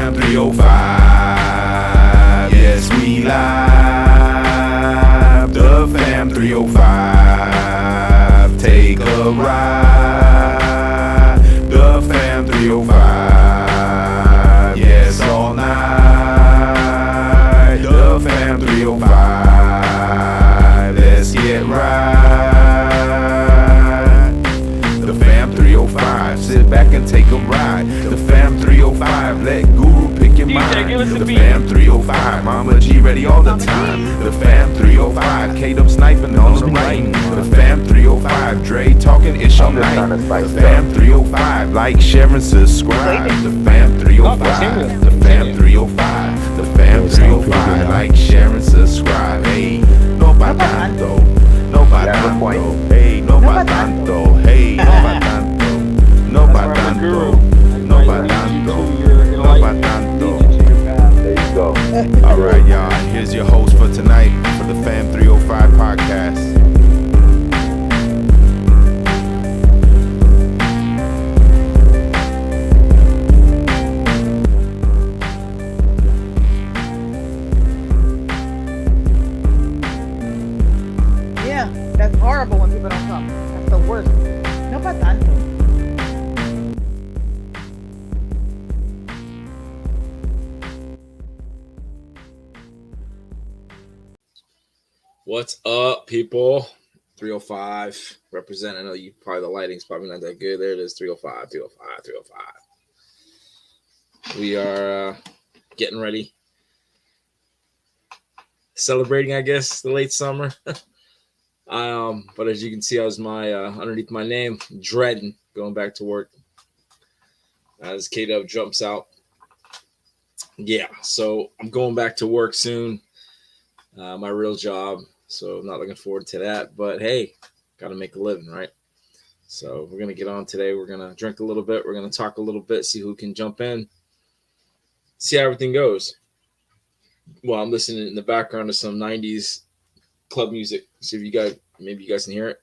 fam 305. Yes, we live. The fam 305. Take a ride. The fam 305. Yes, all night. The fam 305. Let's get right. The fam 305. Sit back and take a ride. The fam 305. Let Guru pick your mind. The fam 305. Mama G ready all the time. The fam 305. KDub sniping on the right. The fam 305. Dre talking ish all night. The fam 305. Like, share, and subscribe. The fam 305. The fam 305. The fam 305. Like, share, and subscribe. Hey, no pa tanto. No pa tanto. Hey, no pa tanto. Hey, no pa tanto. No pa tanto. No pa tanto. No pa tanto. There you go. All right, y'all. Here's your host for tonight for the Fam 305 podcast. Yeah, that's horrible when people don't come. That's the worst. No pa tanto. What's up, people? 305 represent. I know you probably the lighting's probably not that good. There it is, 305, 305, 305. We are getting ready, celebrating, I guess, the late summer. But as you can see, I was underneath my name, dreading going back to work as KDub jumps out. Yeah, so I'm going back to work soon. My real job. So I'm not looking forward to that, but hey, got to make a living, right? So we're going to get on today. We're going to drink a little bit. We're going to talk a little bit, see who can jump in, see how everything goes. Well, I'm listening in the background to some 90s club music. See if maybe you guys can hear it.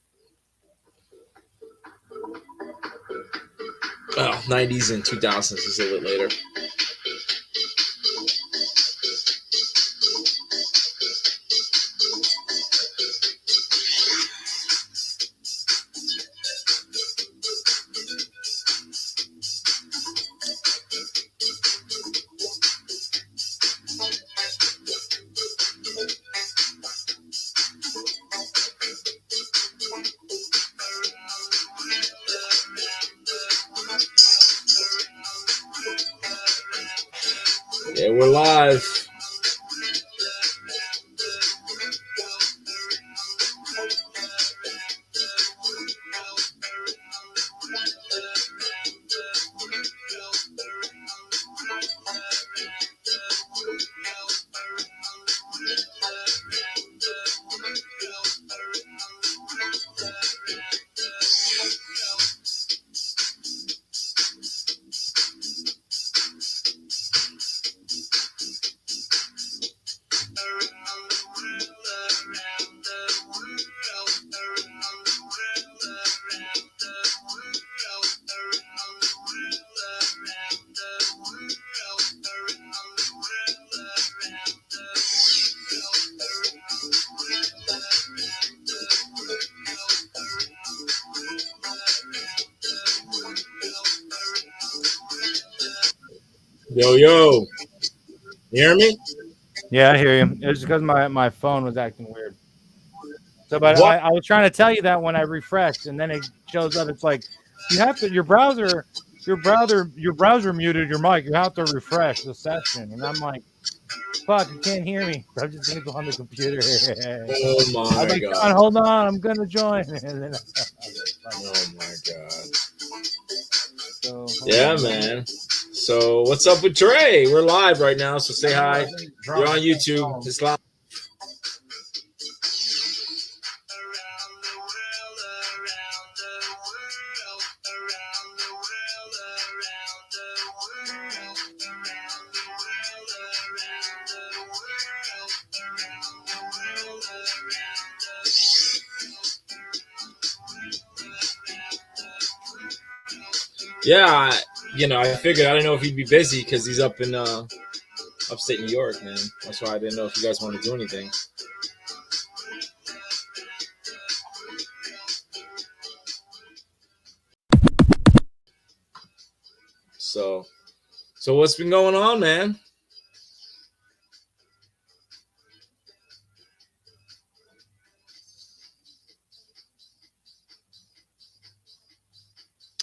Well, 90s and 2000s is a little bit later. Yeah, we're live. Yo, you hear me? Yeah, I hear you. It was because my phone was acting weird. So, but I was trying to tell you that when I refreshed, and then it shows up. It's like you have to your browser muted your mic. You have to refresh the session, and I'm like, fuck, you can't hear me. I'm just gonna go on the computer. Oh my I'm like, god! John, hold on, I'm gonna join. And then Oh my god! So, Yeah, man. So what's up with Dre? We're live right now, so say hi. You're on YouTube. It's live. Yeah, I figured I didn't know if he'd be busy because he's up in upstate New York, man. That's why I didn't know if you guys wanted to do anything. So what's been going on, man?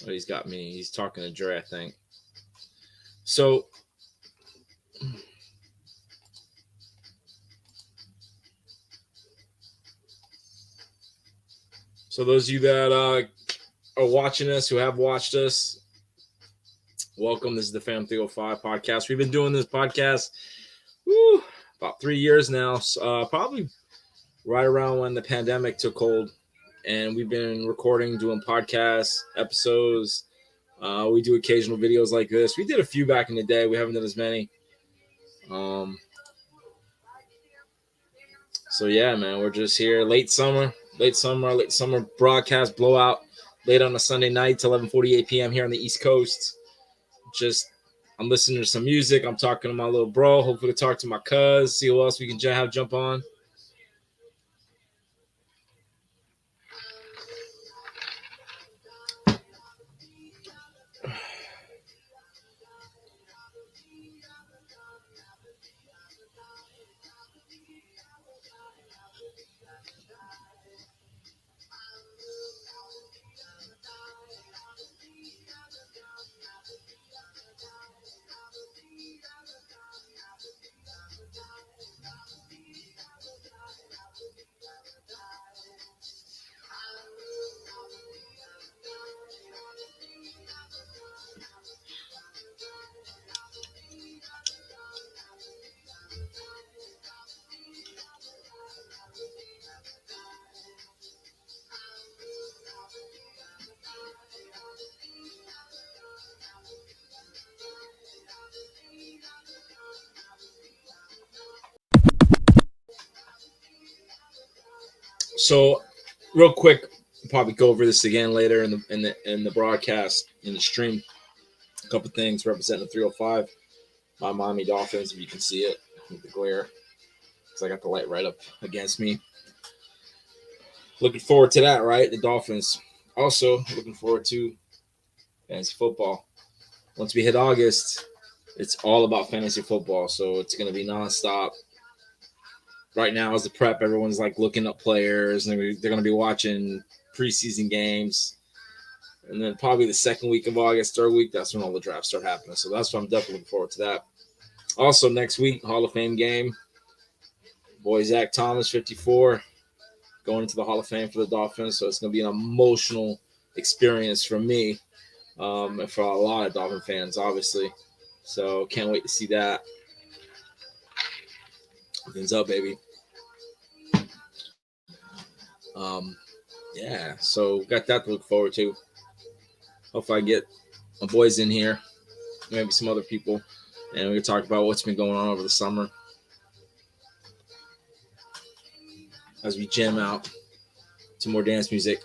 Oh, he's got me. He's talking to Dre, I think. So those of you that are watching us, who have watched us, welcome. This is the Fam 305 podcast. We've been doing this podcast about 3 years now, probably right around when the pandemic took hold. And we've been recording, doing podcasts, episodes. We do occasional videos like this. We did a few back in the day. We haven't done as many. So yeah, man, we're just here. Late summer broadcast blowout. Late on a Sunday night to 11:48 p.m. here on the East Coast. I'm listening to some music. I'm talking to my little bro. Hopefully to talk to my cuz. See who else we can have jump on. So, real quick, we'll probably go over this again later in the broadcast, in the stream. A couple things representing the 305, my Miami Dolphins, if you can see it with the glare, because I got the light right up against me. Looking forward to that, right? The Dolphins. Also, looking forward to fantasy football. Once we hit August, it's all about fantasy football, so it's going to be nonstop. Right now, as the prep, everyone's like looking up players, and they're going to be watching preseason games. And then probably the second week of August, third week, that's when all the drafts start happening. So that's what I'm definitely looking forward to that. Also, next week, Hall of Fame game. Boy, Zach Thomas, 54, going into the Hall of Fame for the Dolphins. So it's going to be an emotional experience for me and for a lot of Dolphin fans, obviously. So can't wait to see that. Things up, baby. Yeah, so got that to look forward to. Hopefully I get my boys in here, maybe some other people, and we can talk about what's been going on over the summer as we jam out to more dance music.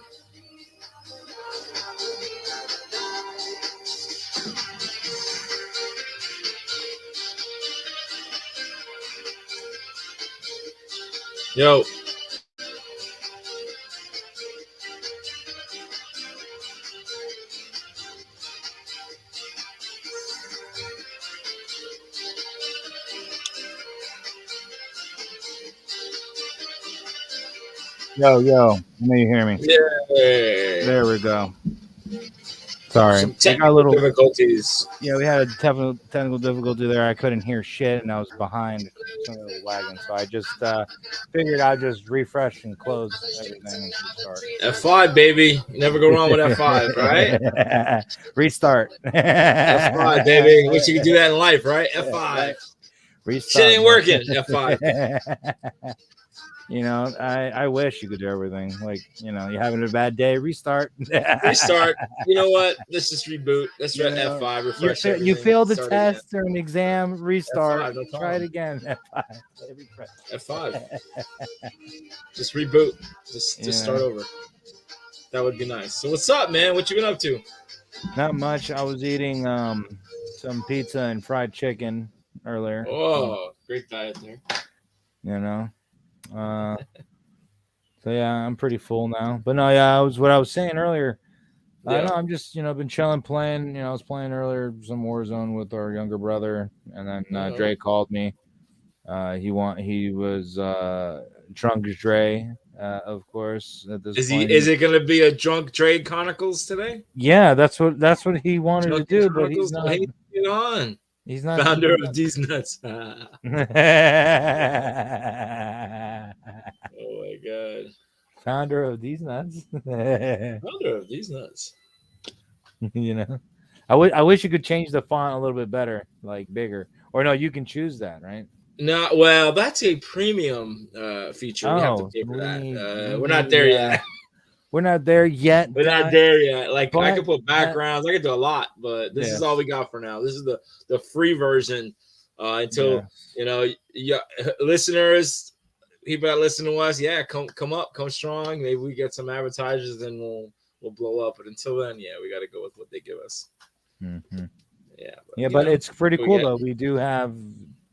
Yo. Yo, I know you hear me. Yeah. There we go. Sorry. Some technical difficulties. Yeah, we had a technical difficulty there. I couldn't hear shit, and I was behind some of the wagon. So I just figured I'd just refresh and close everything and restart. F5, baby. You never go wrong with F5, right? Restart. F5, baby. Wish you could do that in life, right? F5. Restart. Shit ain't working. F5. You know, I wish you could do everything. Like, you know, you're having a bad day, restart. Restart. You know what? Let's just reboot. Let's try F5. Refresh you failed the test or an exam, restart. F5, no try it again. F5. F5. Just reboot. Just start over. That would be nice. So what's up, man? What you been up to? Not much. I was eating some pizza and fried chicken earlier. Oh, great diet there. You know. Uh, so yeah, I'm pretty full now. But no, yeah, what I was saying earlier. I know Yeah. I'm just been chilling, playing. I was playing earlier some Warzone with our younger brother, and then Uh-huh. Dre called me. He was drunk as Dre, of course. At this point, Is it gonna be a drunk Dre Chronicles today? yeah, that's what he wanted to Drunken do, but he's Chronicles? Well, not. hey, get on. He's not. Founder He's of not. these nuts. Oh my god. Founder of these nuts. Founder of these nuts. you know, I wish you could change the font a little bit better, like bigger. Or no, you can choose that, right? No, well, that's a premium feature. We have to Oh, pay for that. we We're not need. there yet. We're not there yet. We're not there yet. Like I but could put backgrounds. I could do a lot, but this is all we got for now. This is the free version. Until listeners, people that listen to us, come up, come strong. Maybe we get some advertisers, and we'll blow up. But until then, we got to go with what they give us. Mm-hmm. Yeah, but it's pretty cool though. We do have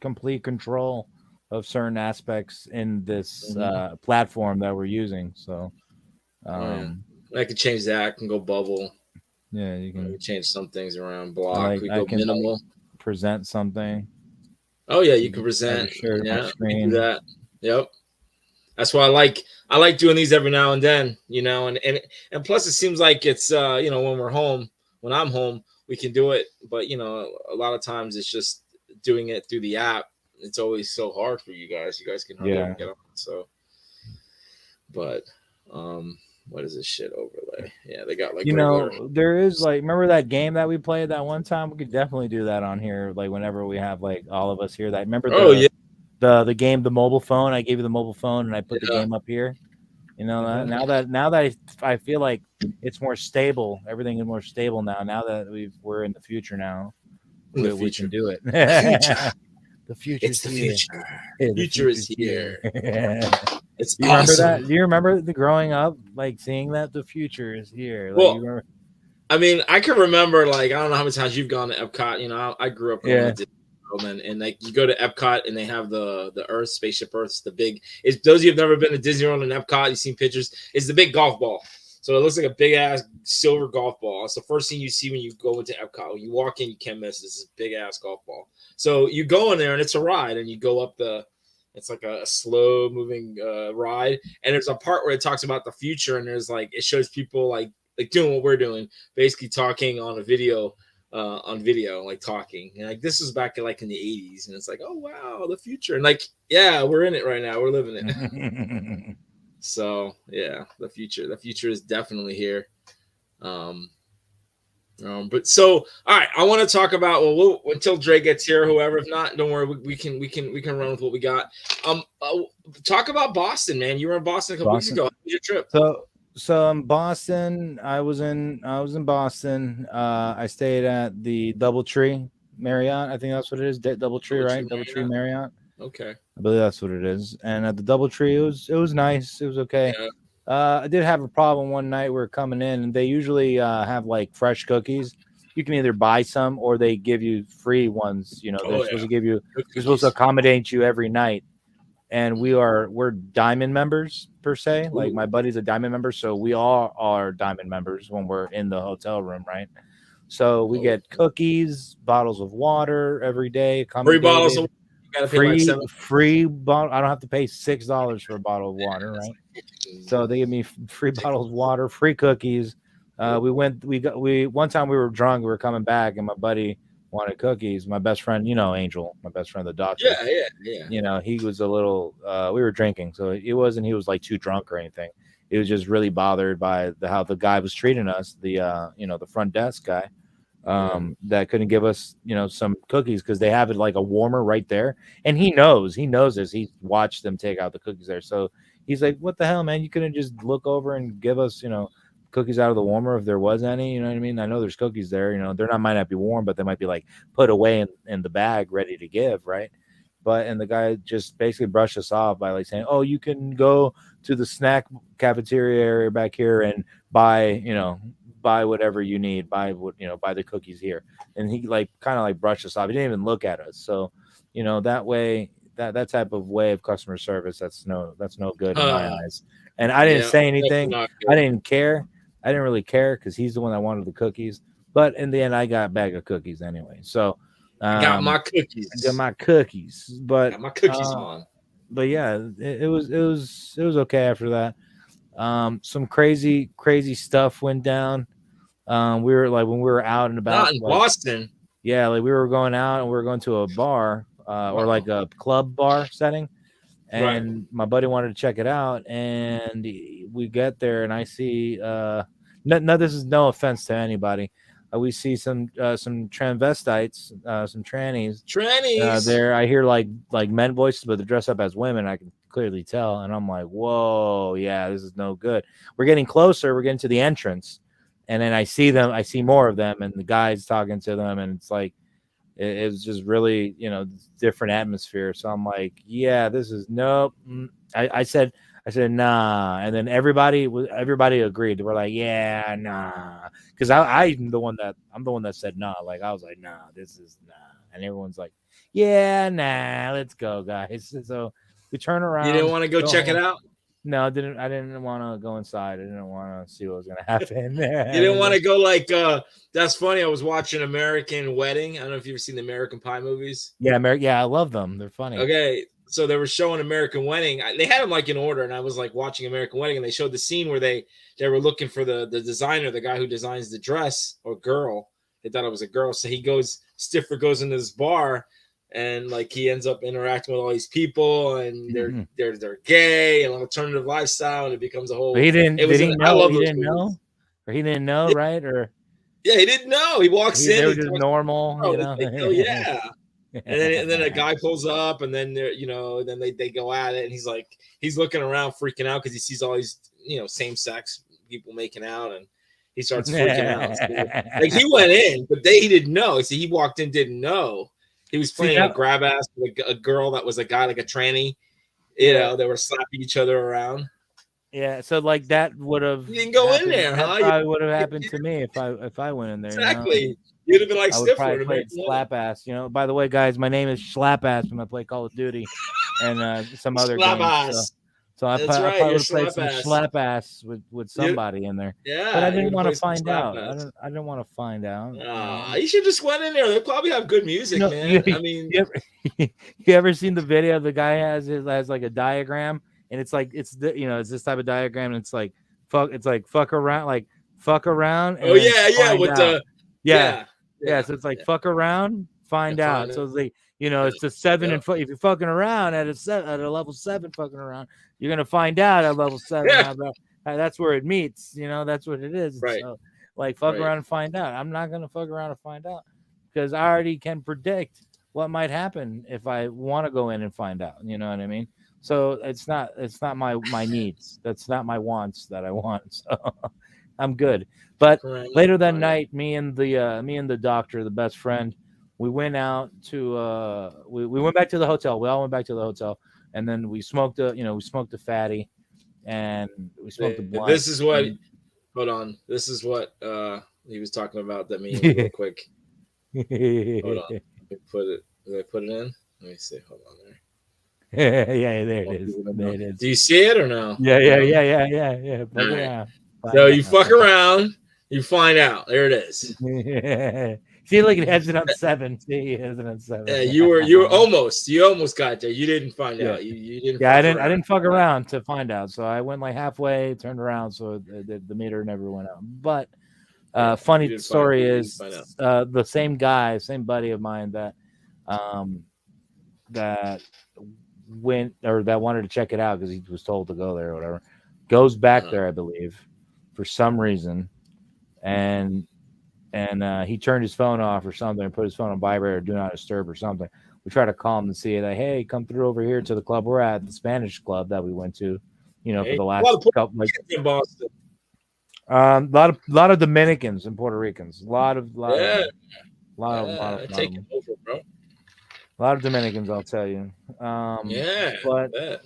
complete control of certain aspects in this platform that we're using. So, I can change that. I can go bubble. Yeah, you can change some things around. Block. We go can minimal. Present something. Oh yeah, you can present. My screen. Do that. Yep. That's why I like doing these every now and then, and plus it seems like it's when we're home, when I'm home, we can do it, but a lot of times it's just doing it through the app. It's always so hard for you guys. You guys can hardly ever get on. So, but what is this shit overlay? Yeah, they got like there is like, remember that game that we played that one time? We could definitely do that on here, like whenever we have like all of us here. That remember the game, the mobile phone. I gave you the mobile phone and I put the game up here. Now that I feel like it's more stable. Everything is more stable now. Now that we're in the future now, we can do it. The future. It's the future. The future is here. It's you awesome. Remember that? Do you remember the growing up, like seeing that the future is here? Well, I mean, I can remember, like, I don't know how many times you've gone to Epcot. I grew up going to Disney, and like you go to Epcot and they have the Earth, Spaceship Earth, the big. It's those of you who've never been to Disney World and Epcot, you've seen pictures. It's the big golf ball. So it looks like a big ass silver golf ball. It's the first thing you see when you go into Epcot. When you walk in, you can't miss this big ass golf ball. So you go in there and it's a ride, and you go up it's like a slow moving ride. And there's a part where it talks about the future, and there's like, it shows people like doing what we're doing, basically talking on a video, like talking. And like, this was back in in the 80s. And it's like, oh, wow, the future. And like, yeah, we're in it right now. We're living it. So yeah, the future is definitely here. But so, all right, I want to talk about, until Dre gets here, whoever. If not, don't worry, we can run with what we got. Talk about Boston, man. You were in Boston a couple weeks ago. How was your trip? So in Boston, I was in Boston. I stayed at the DoubleTree Marriott. I think that's what it is. DoubleTree, right? DoubleTree Marriott. Okay. I believe that's what it is. And at the DoubleTree, it was nice. It was okay. Yeah. I did have a problem one night. We were coming in, and they usually have like fresh cookies. You can either buy some or they give you free ones. They're supposed to give you. They're supposed to accommodate you every night. And we're Diamond members per se. Like my buddy's a Diamond member, so we all are Diamond members when we're in the hotel room, right? So we get cookies, bottles of water every day. Free bottles of free bottle. I don't have to pay $6 for a bottle of water, right? So they give me free bottles of water, free cookies. One time we were drunk, we were coming back, and my buddy wanted cookies. My best friend, Angel, my best friend, the doctor. Yeah. He was a little. We were drinking, so he was like too drunk or anything. He was just really bothered by how the guy was treating us. The front desk guy. That couldn't give us some cookies because they have it like a warmer right there, and he knows this. He watched them take out the cookies there, so he's like, what the hell, man, you couldn't just look over and give us cookies out of the warmer if there was any. You know what I mean? I know there's cookies there. They're might not be warm, but they might be like put away in the bag ready to give, right? And the guy just basically brushed us off by like saying, oh, you can go to the snack cafeteria area back here and buy buy whatever you need, buy the cookies here. And he like kind of like brushed us off. He didn't even look at us. So, that way, that type of way of customer service, that's no good in my eyes. And I didn't say anything. I didn't care. I didn't really care because he's the one that wanted the cookies. But in the end, I got a bag of cookies anyway. So I got my cookies. But got my cookies on. But yeah, it was okay after that. Some crazy stuff went down. We were like when we were out and about. Not in Boston. Yeah, like we were going out and we were going to a bar or like a club bar setting. And my buddy wanted to check it out, and we get there, and I see no, this is no offense to anybody. We see some transvestites, some trannies there. I hear like men voices, but they're dressed up as women. I can clearly tell, and I'm like, whoa, yeah, this is no good. We're getting closer. We're getting to the entrance, and then I see them. I see more of them, and the guys talking to them, and it's like it was just really different atmosphere. So I'm like, yeah, this is nope. I said nah, and then everybody agreed. They were like, yeah, nah, because I'm the one that said nah. Like I was like, nah, this is nah, and everyone's like, yeah, nah, let's go, guys. So we turn around. You didn't want to go check it out? No, I didn't want to go inside. I didn't want to see what was going to happen. You didn't want to go like that's funny. I was watching American Wedding. I don't know if you've seen the American Pie movies. Yeah, I love them. They're funny. Okay, so they were showing American Wedding. They had them like in order, and I was like watching American Wedding, and they showed the scene where they were looking for the designer, the guy who designs the dress, or girl. They thought it was a girl, so Stifler goes into this bar. And like he ends up interacting with all these people, and they're gay and alternative lifestyle, and it becomes a whole. But he didn't know, right? Or yeah, he didn't know. He walks in. They were just normal, yeah. And then a guy pulls up, and then then they go at it, and he's looking around, freaking out because he sees all these same sex people making out, and he starts freaking out. So, like he went in, but he didn't know. See, he walked in, didn't know. He was playing a grab ass with a girl that was a guy, like a tranny. They were slapping each other around. Yeah, so like that would have. You didn't go in there, huh? Probably would have happened to me if I went in there. Exactly. You'd have been like Stifler. Played slap ass. By the way, guys, my name is Slap Ass when I play Call of Duty and some other games. So I probably would have played some slap ass with somebody in there. Yeah, but I didn't want to find out. I didn't want to find out. You should just went in there. They probably have good music, man. I mean, you ever seen the video the guy has like a diagram, and it's like it's this type of diagram, and it's like fuck around. And oh yeah, with the yeah. So it's like fuck around, find out. So it's like it's the 7 and if you're fucking around at a level 7, fucking around, you're gonna find out at level 7. That's where it meets. That's what it is. Right. So, like fuck around and find out. I'm not gonna fuck around and find out because I already can predict what might happen if I want to go in and find out. You know what I mean? So it's not my needs. That's not my wants that I want. So I'm good. But later that night, me and the doctor, the best friend, we went out to we went back to the hotel. We all went back to the hotel, and then we smoked a fatty, and we smoked a blunt. This is what. Hold on. This is what he was talking about. That means real quick. Hold on. Let me put it. Did I put it in? Let me see. Hold on there. Yeah, there it is. There it is. Do you see it or no? Yeah. Right. So you fuck around, you find out. There it is. See, look, it has it on 7. See, it has it on 7. Yeah, you were almost. You almost got there. You didn't find out. You didn't. Yeah, I didn't fuck around to find out. So I went like halfway, turned around, so the meter never went out. But funny story is the same guy, same buddy of mine that went or that wanted to check it out because he was told to go there or whatever, goes back there, I believe, for some reason, and he turned his phone off or something, and put his phone on vibrate or do not disturb or something. We try to call him and see like, hey, come through over here to the club we're at, the Spanish club that we went to, for the last couple in Boston. A lot of Dominicans and Puerto Ricans, a lot of take it over, bro. A lot of Dominicans, I'll tell you. But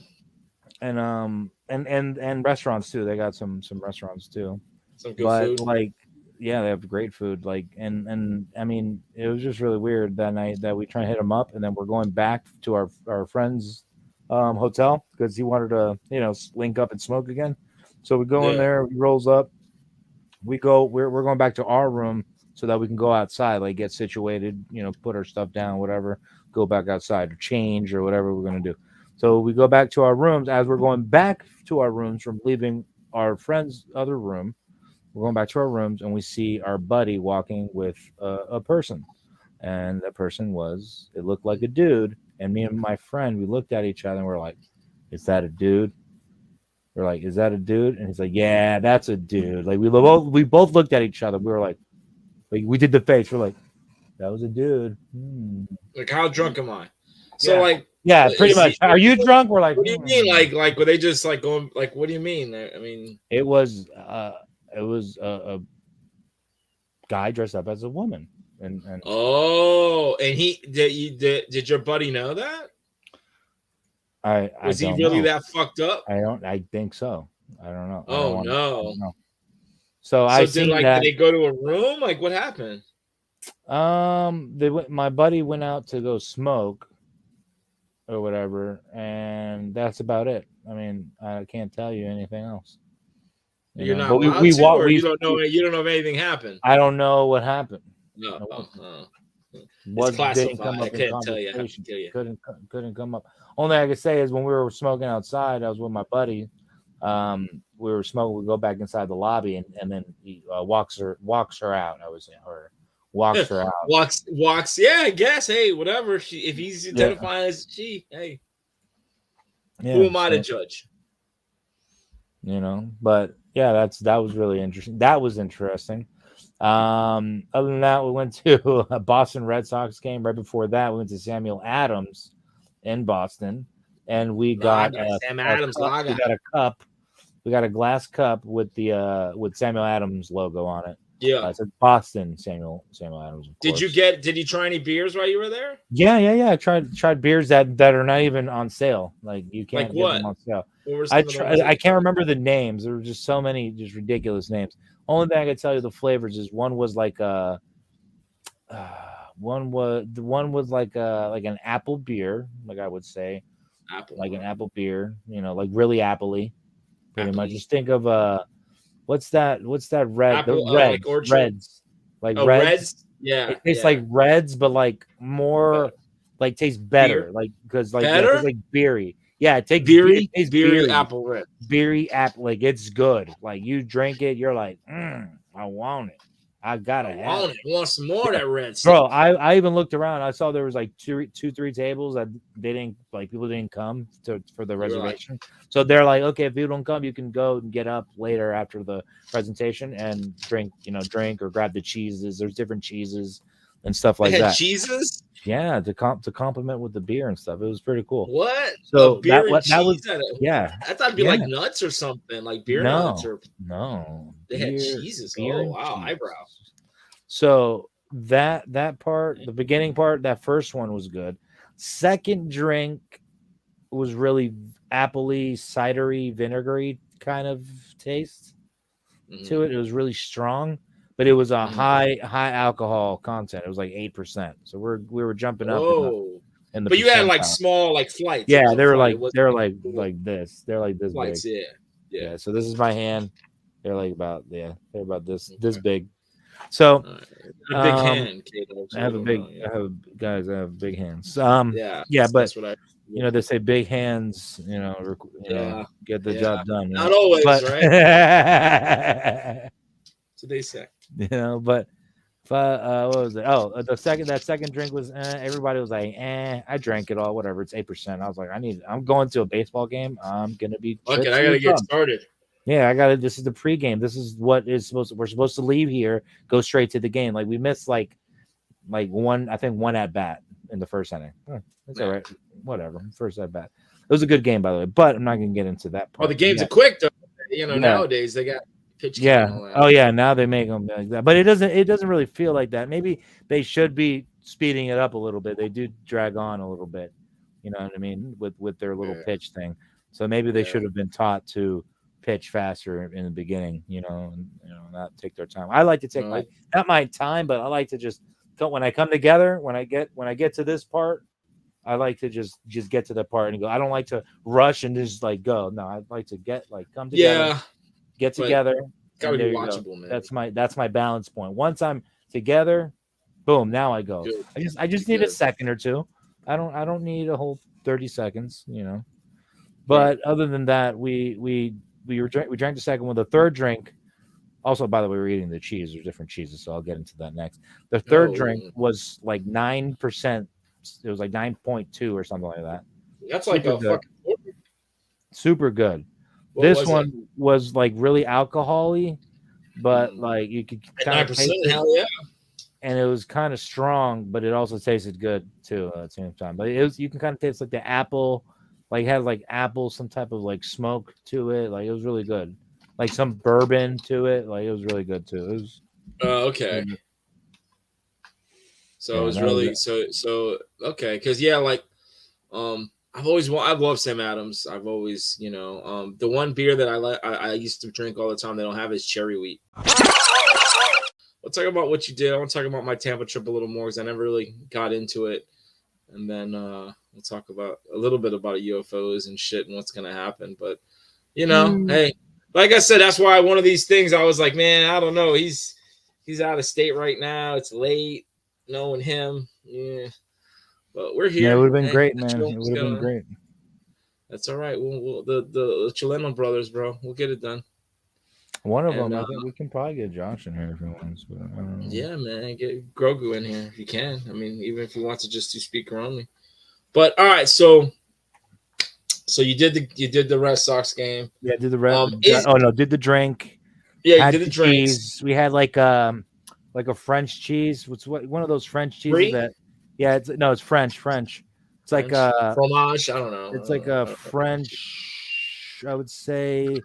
and restaurants too. They got some restaurants too. Some good food. Like Yeah, they have great food. Like, and I mean, it was just really weird that night that we try and hit him up, and then we're going back to our friend's hotel because he wanted to, link up and smoke again. So we go in Yeah. there, he rolls up, we're going back to our room so that we can go outside, like get situated, put our stuff down, whatever, go back outside or change or whatever we're gonna do. So we go back to our rooms. As we're going back to our rooms from leaving our friend's other room, we're going back to our rooms and we see our buddy walking with a person. And that person it looked like a dude. And me and my friend, we looked at each other and we're like, is that a dude? We're like, is that a dude? And he's like, yeah, that's a dude. Like we both looked at each other. We were like we did the face. We're like, that was a dude. Like, how drunk am I? So Yeah. like, Yeah, pretty much. Are you drunk? We're like, what do you mean? Like, were they just like going? Like, what do you mean? I mean, it was a guy dressed up as a woman, and oh, and did your buddy know that? Was he really that fucked up? I think so. I don't know. Oh, I no. don't know. So I seen that. Did they go to a room? Like, what happened? My buddy went out to go smoke or whatever, and that's about it. I mean, I can't tell you anything else. You're not allowed to, or you don't know. You don't know if anything happened. I don't know what happened. No. It's classified. I can't tell you. Couldn't come up. Only I could say is when we were smoking outside, I was with my buddy. We were smoking. We go back inside the lobby, and then he walks her out. I was saying, or walks her out. Walks. Yeah, I guess. Hey, whatever. If he's identifying as she, hey, who am I to judge? But yeah, that was really interesting. That was interesting. Other than that, we went to a Boston Red Sox game. Right before that, we went to Samuel Adams in Boston, and we got Sam Adams. We got a cup. We got a glass cup with the with Samuel Adams logo on it. Yeah, it's a Boston Samuel Adams. Did you try any beers while you were there? Yeah. I tried beers that are not even on sale. Like you can't get them on sale. I can't remember the names. There were just so many just ridiculous names. Only thing I could tell you the flavors is one was like an apple beer, like I would say, an apple beer, like really appley, pretty much. Just think of what's that red? Apple, Reds. Like Reds. Reds? Yeah. It tastes like Reds, but like more like tastes better. Beer? Like because better? It's like beery. Yeah, it takes beery apple red. Beery apple, like it's good. Like you drink it, you're like, I want it. I gotta have it. I want some more of that red stuff. Bro, I even looked around. I saw there was like two, 3 tables that people didn't come for the reservation. So they're like, okay, if you don't come, you can go and get up later after the presentation and drink or grab the cheeses. There's different cheeses and stuff like that. Cheeses? Yeah, to complement with the beer and stuff. It was pretty cool. What? So beer that was yeah. I thought it'd be like nuts or something, like beer nuts or They had cheeses. Oh wow, eyebrows. So that part, the beginning part, that first one was good. Second drink was really appley, cidery, vinegary kind of taste to it. It was really strong. But it was a high alcohol content. It was like 8%. So we were jumping up in the. But you had like small flights. Yeah, they're like this. They're like this flights, big. Yeah. So this is my hand. They're about this this big. So a big hand, KDub. I have big hands. But that's what they say big hands. Get the job done. Not always, right? So they say. But what was it? Oh, that second drink was everybody was like, I drank it all, whatever. It's 8%. I was like, I'm going to a baseball game. I'm gonna be okay. I gotta get started. Yeah, this is the pregame. This is what is we're supposed to leave here, go straight to the game. Like we missed like one at bat in the first inning. That's all right. Whatever. First at bat. It was a good game, by the way, but I'm not gonna get into that part. Oh, the games are quick though. Nowadays they got pitch. Oh yeah, now they make them like that. But it doesn't really feel like that. Maybe they should be speeding it up a little bit. They do drag on a little bit. You know what I mean? With their little pitch thing. So maybe they should have been taught to pitch faster in the beginning, and not take their time. I like to take not my time, but I like to just when I come together, when I get to this part, I like to just get to the part and go. I don't like to rush and just like go. No, I like to come together, get together. Gotta be watchable, man. That's my balance point. Once I'm together, boom, now I go. Good. I just need a second or two. I don't need a whole 30 seconds, But other than that, we drank the second one. The third drink, also, by the way, we're eating the cheese. There's different cheeses, so I'll get into that next. The third drink was like 9%. It was like 9.2 or something like that. That's like a fucking super good. This one was like really alcohol-y, but like you could kind of taste it. Hell yeah. And it was kind of strong, but it also tasted good too at the same time. But you can kind of taste like the apple, like had like apple, some type of like smoke to it. Like it was really good. Like some bourbon to it. Like it was really good too. It was okay. So it was really so okay, because like I've loved Sam Adams. I've always, the one beer that I used to drink all the time they don't have is cherry wheat. We'll talk about what you did. I want to talk about my Tampa trip a little more because I never really got into it. And then we'll talk about a little bit about UFOs and shit and what's gonna happen. But hey, like I said, that's why one of these things I was like, man, I don't know. He's out of state right now. It's late. Knowing him, yeah, but we're here. Yeah, it would have been great, man. It would have been great. That's all right. We'll the Chileno brothers, bro. We'll get it done. One of them, I think we can probably get Josh in here if he wants. But I don't know. Yeah, man, get Grogu in here if you can. I mean, even if he wants to just do speaker only. But all right, so you did the Red Sox game. Yeah, did the did the drink. Yeah, you did the drinks. We had like a French cheese. What's one of those French cheeses Brie? that? Yeah, it's French. It's like fromage. I don't know. It's like a French. I would say,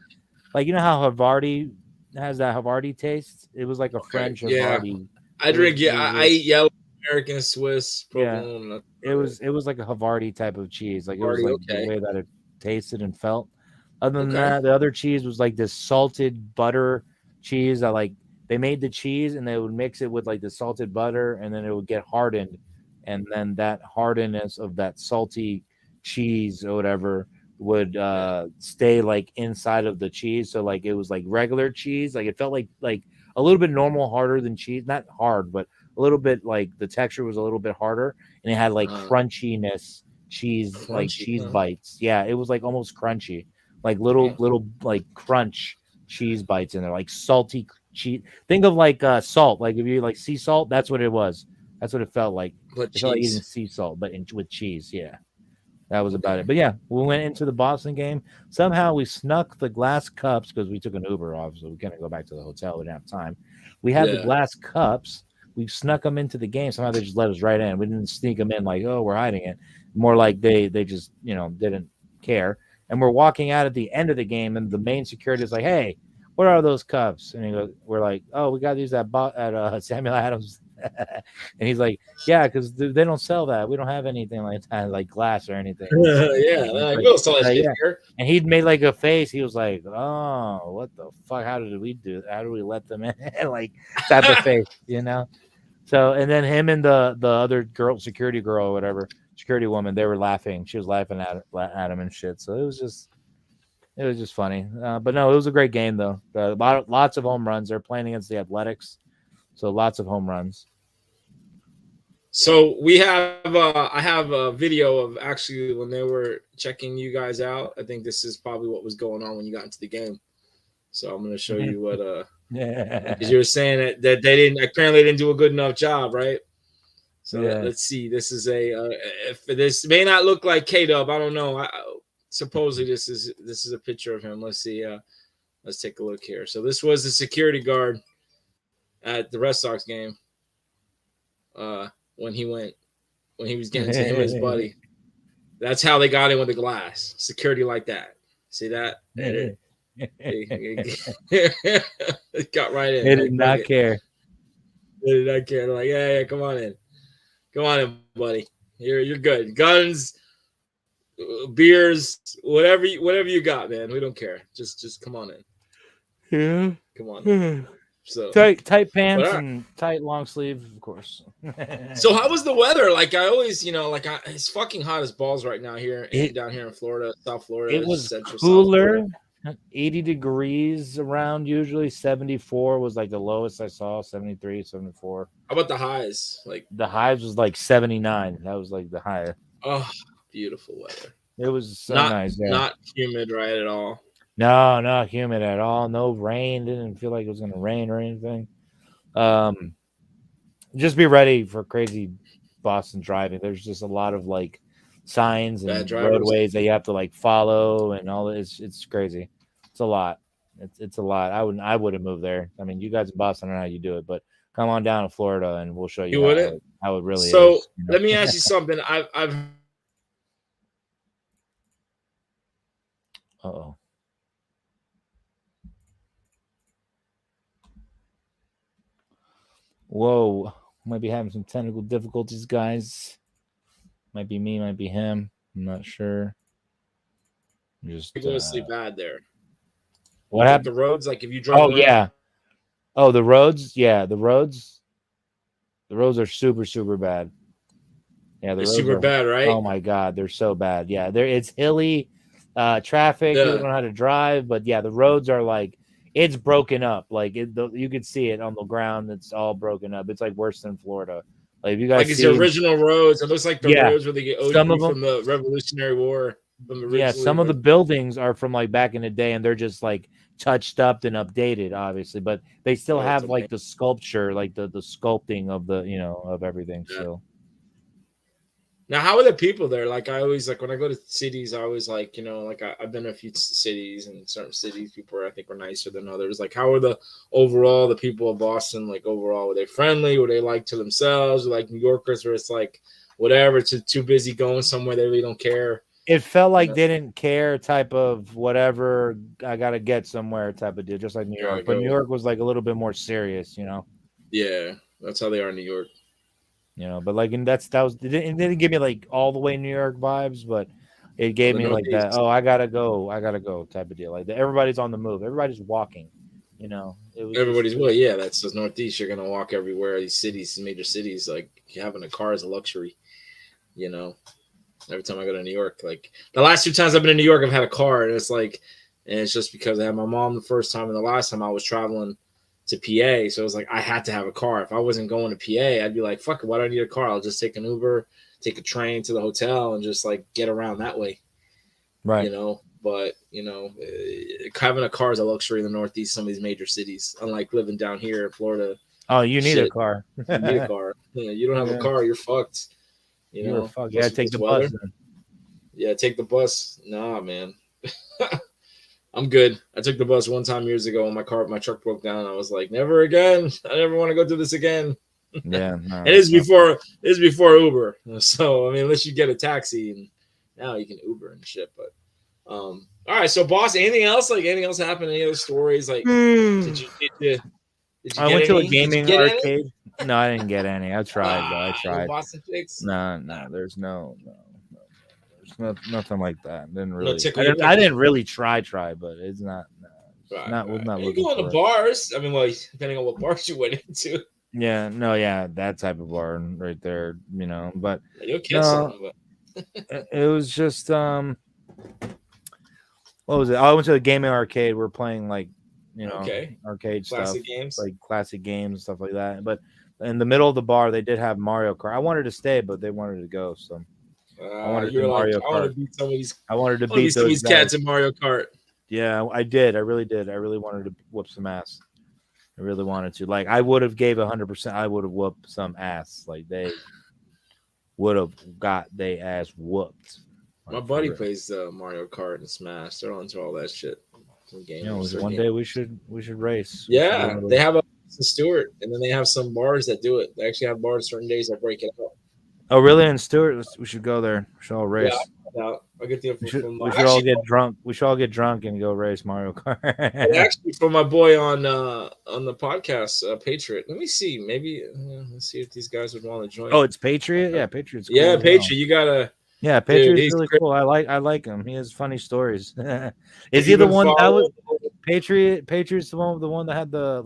like how Havarti has that Havarti taste. It was like a French Havarti. I drink. I eat yellow American Swiss. Yeah, it was like a Havarti type of cheese. Like it was like the way that it tasted and felt. Other than that, the other cheese was like this salted butter cheese that like. They made the cheese and they would mix it with like the salted butter and then it would get hardened. And then that hardness of that salty cheese or whatever would stay like inside of the cheese. So like it was like regular cheese. Like it felt like a little bit normal, harder than cheese. Not hard, but a little bit like the texture was a little bit harder. And it had like crunchiness, cheese, like cheese bites. Yeah, it was like almost crunchy. Like little like crunch cheese bites in there. Like salty cheese. Think of like salt. Like if you like sea salt, that's what it was. That's what it felt like. It felt like eating sea salt, but with cheese. Yeah, that was about it. But yeah, we went into the Boston game. Somehow we snuck the glass cups because we took an Uber off, so we couldn't go back to the hotel. We didn't have time. We had the glass cups. We snuck them into the game. Somehow they just let us right in. We didn't sneak them in like, oh, we're hiding it. More like they just didn't care. And we're walking out at the end of the game, and the main security is like, hey. What are those cups? And we're like, oh, we got these at Samuel Adams. And he's like, yeah, because they don't sell that. We don't have anything like that, like glass or anything. We don't sell that here. And he'd made like a face. He was like, oh, what the fuck? How did we do? How do we let them in? Like type of face, So, and then him and the other girl, security girl or whatever, security woman, they were laughing. She was laughing at him and shit. So it was just funny. But no, it was a great game, though. Lots of home runs. They're playing against the Athletics, so lots of home runs. So we have I have a video of actually when they were checking you guys out. I think this is probably what was going on when you got into the game. So I'm going to show you what because you were saying that they didn't do a good enough job, right? So let's see. This is if this may not look like KDub, I don't know. Supposedly this is a picture of him. Let's see. Let's take a look here. So this was the security guard at the Red Sox game. When he was getting to him and his buddy. That's how they got in with the glass. Security like that. See that? It got right in. They did not care. They did not care. They're like, yeah, come on in. Come on in, buddy. You're good. Guns. beers, whatever you got, man. We don't care. Just come on in. Yeah. Come on in. So Tight pants all right. and tight long sleeve, of course. So how was the weather? Like I always, it's fucking hot as balls right now here down here in Florida, South Florida. It was Central, cooler, 80 degrees around usually. 74 was like the lowest I saw, 73, 74. How about the highs? Like the highs was like 79. That was like the high. Oh, beautiful weather. It was so nice. Yeah. Not humid, right, at all. No, not humid at all. No rain. Didn't feel like it was going to rain or anything. Just be ready for crazy Boston driving. There's just a lot of like signs and roadways that you have to like follow and all that. It's crazy. It's a lot. It's a lot. I wouldn't move there. I mean, you guys in Boston, I don't know how you do it, but come on down to Florida and we'll show you how it really is. So let me ask you something. I've Uh-oh. Whoa. Might be having some technical difficulties, guys. Might be me, might be him. I'm not sure. Just ridiculously bad there. What happened? The roads, like if you drove around. Yeah. Oh, the roads? Yeah, the roads are super, super bad. Yeah, they're super bad, right? Oh my god, they're so bad. Yeah, it's hilly, traffic, you don't know how to drive, but yeah, the roads are like it's broken up. Like you could see it on the ground. It's all broken up. It's like worse than Florida. Like if you guys it's the original roads. It looks like the roads where they get OG from the Revolutionary War. Some of the buildings are from like back in the day, and they're just like touched up and updated, obviously, but they still have like the sculpture, like the sculpting of the of everything. Yeah. So now, how are the people there? Like I always like when I go to cities, I always like I've been to a few cities, and certain cities people I think are nicer than others. Like how are the people of Boston? Like overall, were they friendly? Were they like to themselves? Or like New Yorkers, where it's like whatever, too busy going somewhere, they really don't care. It felt like they didn't care, type of whatever, I gotta get somewhere type of deal, just like New York. But New York was like a little bit more serious, Yeah, that's how they are in New York. But like it didn't give me like all the way New York vibes, but it gave me like that. Oh, I gotta go type of deal. Like everybody's on the move, everybody's walking. Everybody's yeah. That's the Northeast. You're gonna walk everywhere. These cities, major cities, like having a car is a luxury. Every time I go to New York, like the last 2 times I've been in New York, I've had a car, and it's just because I had my mom the first time, and the last time I was traveling to PA, so it was like I had to have a car. If I wasn't going to PA, I'd be like, "Fuck it, why do I need a car? I'll just take an Uber, take a train to the hotel, and just like get around that way." Right. But having a car is a luxury in the Northeast, some of these major cities. Unlike living down here in Florida. Oh, you need a car. You need a car. You don't have a car, you're fucked. You're fucked. Yeah, take the bus. Yeah, take the bus. Nah, man. I'm good. I took the bus one time years ago when my truck broke down. I was like, never again. I never want to go through this again. Yeah. No, it is before Uber. So I mean, unless you get a taxi, and now you can Uber and shit. But all right. So boss, anything else? Like anything else happened? Any other stories? Like did you I went to a gaming arcade. No, I didn't get any. I tried. I tried. Boston chicks? No. There's no. There's nothing like that. Didn't really. No I didn't really try, but it's not. Right. Was not. You go to bars. I mean, well, depending on what bars you went into. Yeah. No. Yeah. That type of bar right there. But you'll kill someone. It was just What was it? I went to a gaming arcade. We're playing like. Arcade classic stuff, games, like classic games and stuff like that. But in the middle of the bar, they did have Mario Kart. I wanted to stay, but they wanted to go. So I wanted to Mario Kart. I wanted to beat some of these. I wanted to beat those cats in Mario Kart. Yeah, I did. I really did. I really wanted to whoop some ass. I really wanted to. Like I would have gave 100%. I would have whooped some ass. Like they would have got they ass whooped. My buddy plays Mario Kart and Smash. They're onto all that shit. One day we should race. Yeah, they have a Stewart, and then they have some bars that do it. They actually have bars certain days that break it up. Oh, really? In Stewart, we should go there. We should all race. Yeah, I'll get the we should all get drunk. We should all get drunk and go race Mario Kart. Actually, for my boy on the podcast, Patriot. Let me see. Maybe let's see if these guys would want to join. Oh, it's Patriot. Yeah, Patriot's cool. Yeah, Patriot. You gotta. Yeah, Dude, Patriot's he's really crazy. cool. I like him. He has funny stories. Is If he you've the been one that was following, Patriot's the one that had the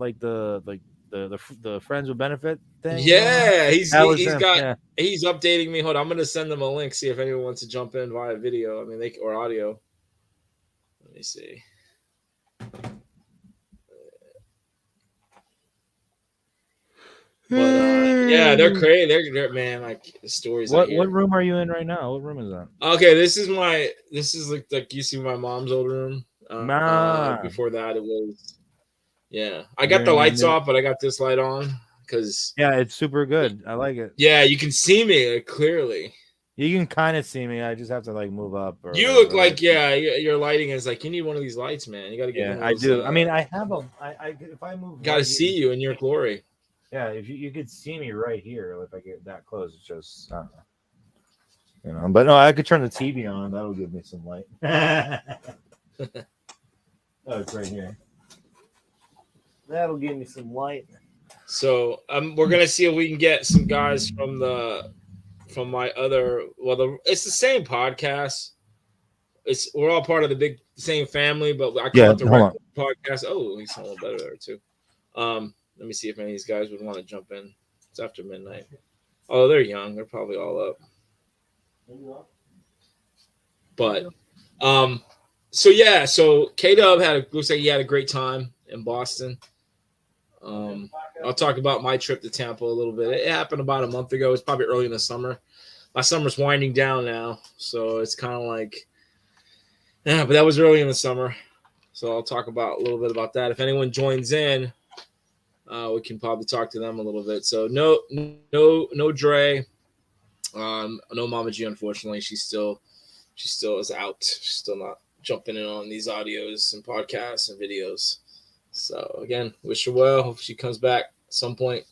friends with benefit thing going on? yeah, That was him. Yeah. he's updating me. Hold on, I'm gonna send them a link. See if anyone wants to jump in via video. I mean, or audio. Let me see. But yeah, they're crazy. They're man, like the stories I What hear. room are you in right now? What room is that? Okay, this is like you see my mom's old room. Nah. Before that, it was I got You're the in your lights new. off, but I got this light on because Yeah, it's super good. I like it. yeah, you can see me like, clearly. You can kind of see me. I just have to like move up. You look like your lighting is like you need one of these lights, man. You got to get one Yeah, of I those. do. I mean, I have a. If I move. Got to right see here, you in your glory. yeah, if you could see me right here, if I get that close, it's just I don't know. But no, I could turn the TV on. That'll give me some light. Oh, it's right here. That'll give me some light. So we're gonna see if we can get some guys from my other. Well, it's the same podcast. We're all part of the same family, but I call it the Record Podcast. Oh, he's a little better there too. Let me see if any of these guys would want to jump in. It's after midnight. Oh, they're young. They're probably all up. But so KDub looks like he had a great time in Boston. I'll talk about my trip to Tampa a little bit. It happened about a month ago. It's probably early in the summer. My summer's winding down now, so it's kind of like but that was early in the summer. So I'll talk about a little bit about that. If anyone joins in, we can probably talk to them a little bit. So no Dre, no Mama G. Unfortunately, she still is out. She's still not jumping in on these audios and podcasts and videos. So again, wish her well. Hope she comes back at some point.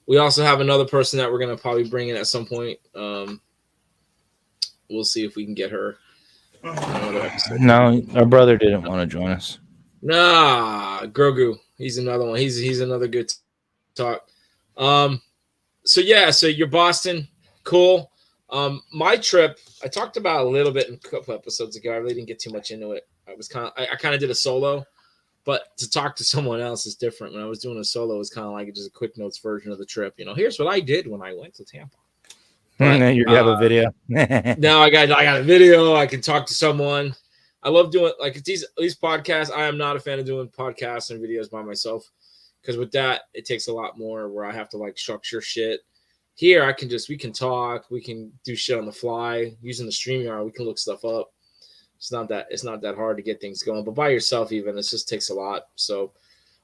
We also have another person that we're gonna probably bring in at some point. We'll see if we can get her. No, our brother didn't want to join us. Nah, Grogu. He's another one. He's another good talk. So you're Boston. Cool. My trip, I talked about a little bit in a couple episodes ago. I really didn't get too much into it. I kind of did a solo, but to talk to someone else is different. When I was doing a solo, it was kind of like just a quick notes version of the trip. Here's what I did when I went to Tampa. But, you have a video. Now I got a video. I can talk to someone. I love doing like these podcasts. I am not a fan of doing podcasts and videos by myself because with that it takes a lot more where I have to like structure shit. Here we can talk, we can do shit on the fly using the StreamYard. We can look stuff up. It's not that hard to get things going. But by yourself, even it just takes a lot. So,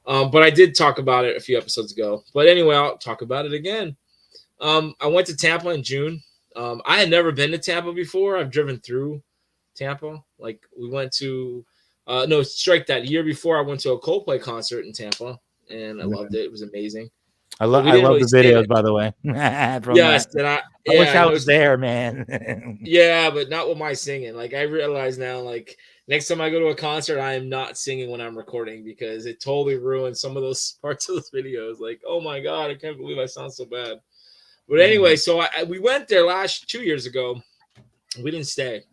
but I did talk about it a few episodes ago. But anyway, I'll talk about it again. I went to Tampa in June. I had never been to Tampa before. I've driven through Tampa. Like we went to strike that year before I went to a Coldplay concert in Tampa and I loved it. It was amazing. I love the videos, by the way. Yes, and I wish I was there, man. Yeah, but not with my singing. Like I realize now, like next time I go to a concert, I am not singing when I'm recording because it totally ruins some of those parts of those videos. Like, oh my god, I can't believe I sound so bad. But anyway, so we went there 2 years ago. We didn't stay.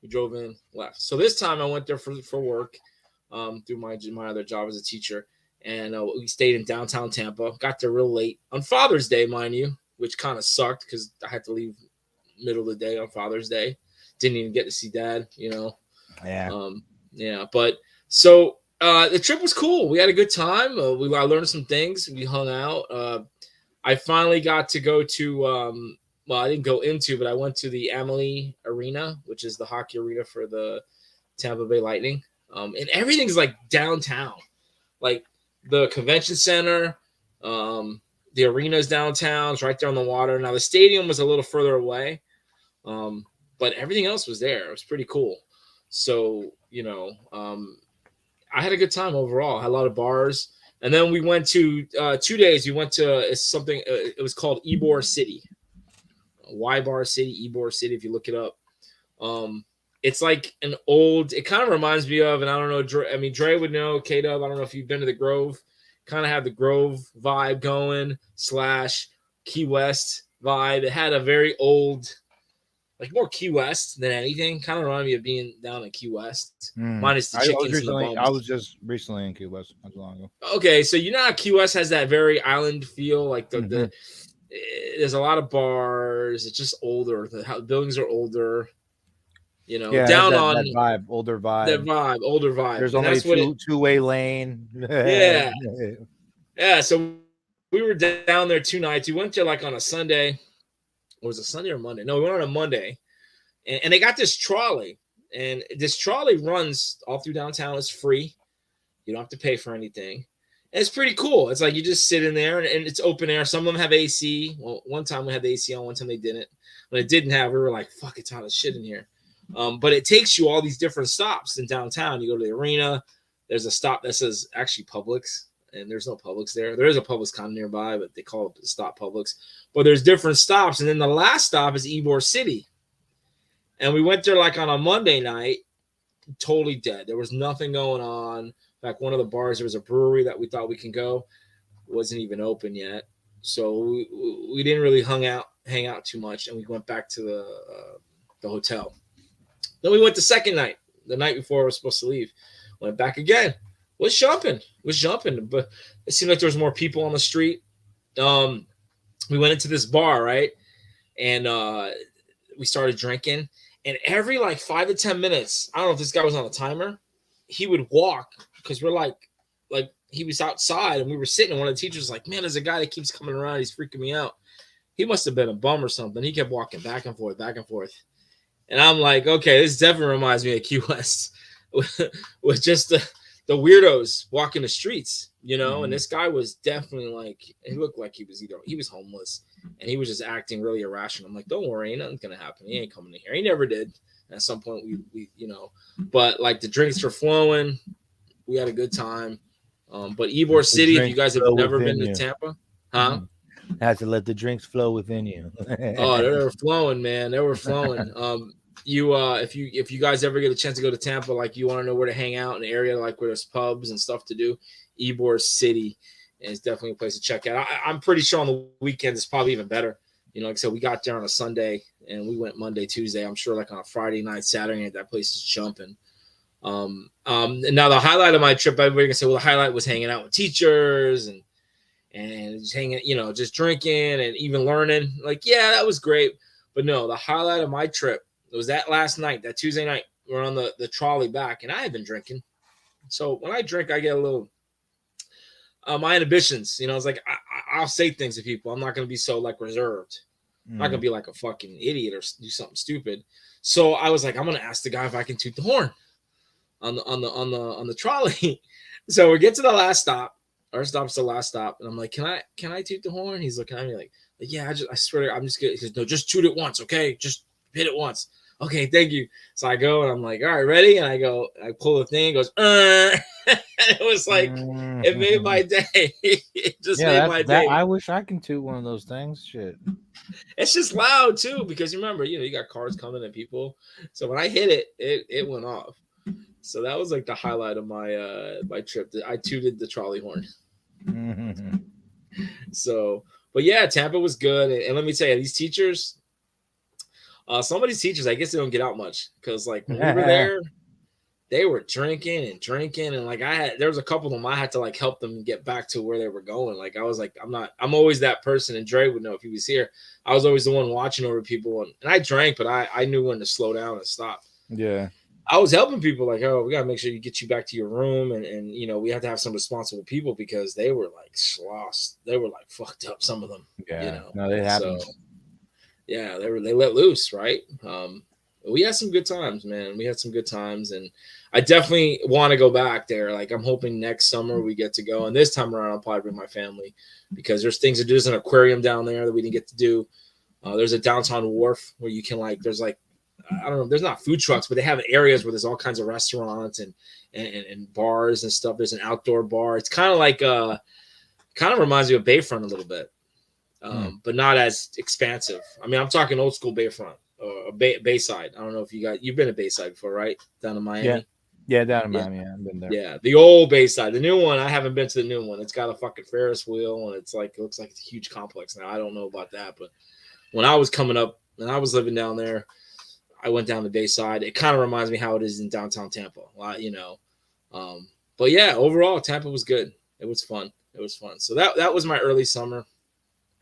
We drove in, left. So this time I went there for work through my other job as a teacher. And we stayed in downtown Tampa. Got there real late on Father's Day, mind you, which kind of sucked because I had to leave middle of the day on Father's Day. Didn't even get to see Dad, Yeah. But so the trip was cool. We had a good time. I learned some things. We hung out. I finally got to go to I didn't go into, but I went to the Amalie Arena, which is the hockey arena for the Tampa Bay Lightning. And everything's like downtown. Like the convention center, the arena's downtown. It's right there on the water. Now, the stadium was a little further away, but everything else was there. It was pretty cool. So, I had a good time overall. I had a lot of bars. And then we went to 2 days. We went to something. It was called Ybor City, Y-Bar City, Ybor City. If you look it up, it's like an old. It kind of reminds me of, and I don't know. Dre would know. KDub. I don't know if you've been to the Grove. Kind of had the Grove vibe going / Key West vibe. It had a very old like more Key West than anything. Kind of reminded me of being down in Key West, Mm. minus the chickens and the bums. I was just recently in Key West not too long ago. Okay, so you know how Key West has that very island feel, like the there's a lot of bars. It's just older. The buildings are older. You know, Yeah, down that on vibe, older vibe. older vibe. There's And only that's two-way lane. Yeah. Yeah, so we were down there 2 nights. We went there like on a Sunday. Or was it Sunday or Monday? No, we went on a Monday. And they got this trolley. And this trolley runs all through downtown. It's free. You don't have to pay for anything. And it's pretty cool. It's like you just sit in there and it's open air. Some of them have AC. Well, one time we had the AC on, one time they didn't. When it didn't have, we were like, fuck, it's hot as shit in here. But it takes you all these different stops in downtown. You go to the arena. There's a stop that says actually Publix, and there's no Publix there. There is a Publix kind of nearby, but they call it Stop Publix. But there's different stops, and then the last stop is Ybor City. And we went there like on a Monday night, totally dead. There was nothing going on. In fact, one of the bars, there was a brewery that we thought we can go, wasn't even open yet. So we didn't really hang out too much, and we went back to the hotel. Then we went the second night, the night before we were supposed to leave. Went back again. Was jumping, but it seemed like there was more people on the street. We went into this bar, right? And we started drinking. And every like 5 to 10 minutes, I don't know if this guy was on a timer, he would walk because we're like he was outside and we were sitting. And one of the teachers was like, man, there's a guy that keeps coming around. He's freaking me out. He must have been a bum or something. He kept walking back and forth, back and forth. And I'm like, okay, this definitely reminds me of Key West with just the weirdos walking the streets, you know. And this guy was definitely like, he looked like he was homeless and he was just acting really irrational. I'm like, don't worry, ain't nothing's gonna happen. He ain't coming in here. He never did. At some point, we you know, but like the drinks were flowing. We had a good time. But Ybor City, if you guys have never been to Tampa, huh? Had to let the drinks flow within you. Oh, they were flowing, man. They were flowing. If you guys ever get a chance to go to Tampa, like you want to know where to hang out in an area like where there's pubs and stuff to do, Ybor City is definitely a place to check out. I'm pretty sure on the weekends it's probably even better. You know, like I said, we got there on a Sunday and we went Monday, Tuesday. I'm sure like on a Friday night, Saturday night, that place is jumping. And now the highlight of my trip, everybody can say, well, the highlight was hanging out with teachers and just hanging, you know, just drinking and even learning. Like, yeah, that was great. But no, the highlight of my trip was that last night, that Tuesday night, we're on the trolley back, and I had been drinking. So when I drink, I get a little my inhibitions. You know, it's like I'll say things to people. I'm not going to be so like reserved. I'm not going to be like a fucking idiot or do something stupid. So I was like, I'm going to ask the guy if I can toot the horn on the trolley. So we get to the last stop. Our stop's the last stop, and I'm like, can I toot the horn? He's looking at me like yeah, I swear I'm just good. He says, no, just toot it once, okay? Just hit it once. Okay, thank you. So I go and I'm like, all right, ready? And I pull the thing, it goes, and it was like, it made my day. It just made my day. I wish I can toot one of those things. Shit. It's just loud too, because you remember, you know, you got cars coming and people. So when I hit it, it went off. So that was like the highlight of my my trip. I tooted the trolley horn. So, but yeah, Tampa was good. And let me tell you, these teachers, some of these teachers, I guess they don't get out much because like when we were there, they were drinking and like there was a couple of them I had to like help them get back to where they were going. Like I was like, I'm always that person, and Dre would know if he was here. I was always the one watching over people, and I drank, but I knew when to slow down and stop. Yeah. I was helping people like, oh, we got to make sure you get you back to your room. And, you know, we have to have some responsible people because they were like lost. They were like fucked up. Some of them, yeah, you know, no, they happened. So, yeah, they let loose. Right. We had some good times, man. We had some good times, and I definitely want to go back there. Like I'm hoping next summer we get to go. And this time around, I'll probably bring my family because there's things to do. There's an aquarium down there that we didn't get to do. There's a downtown wharf where you can like, there's like, I don't know, there's not food trucks, but they have areas where there's all kinds of restaurants and bars and stuff. There's an outdoor bar. It's kind of like kind of reminds me of Bayfront a little bit, but not as expansive. I mean, I'm talking old school Bayfront or Bayside. I don't know if you've been to Bayside before, right? Down in Miami. Yeah, down in Miami. Yeah, I've been there. Yeah, the old Bayside. The new one, I haven't been to the new one. It's got a fucking Ferris wheel, and it looks like it's a huge complex now. I don't know about that, but when I was coming up and I was living down there, I went down the Bayside. It kind of reminds me how it is in downtown Tampa. But yeah, overall, Tampa was good. It was fun. So that was my early summer,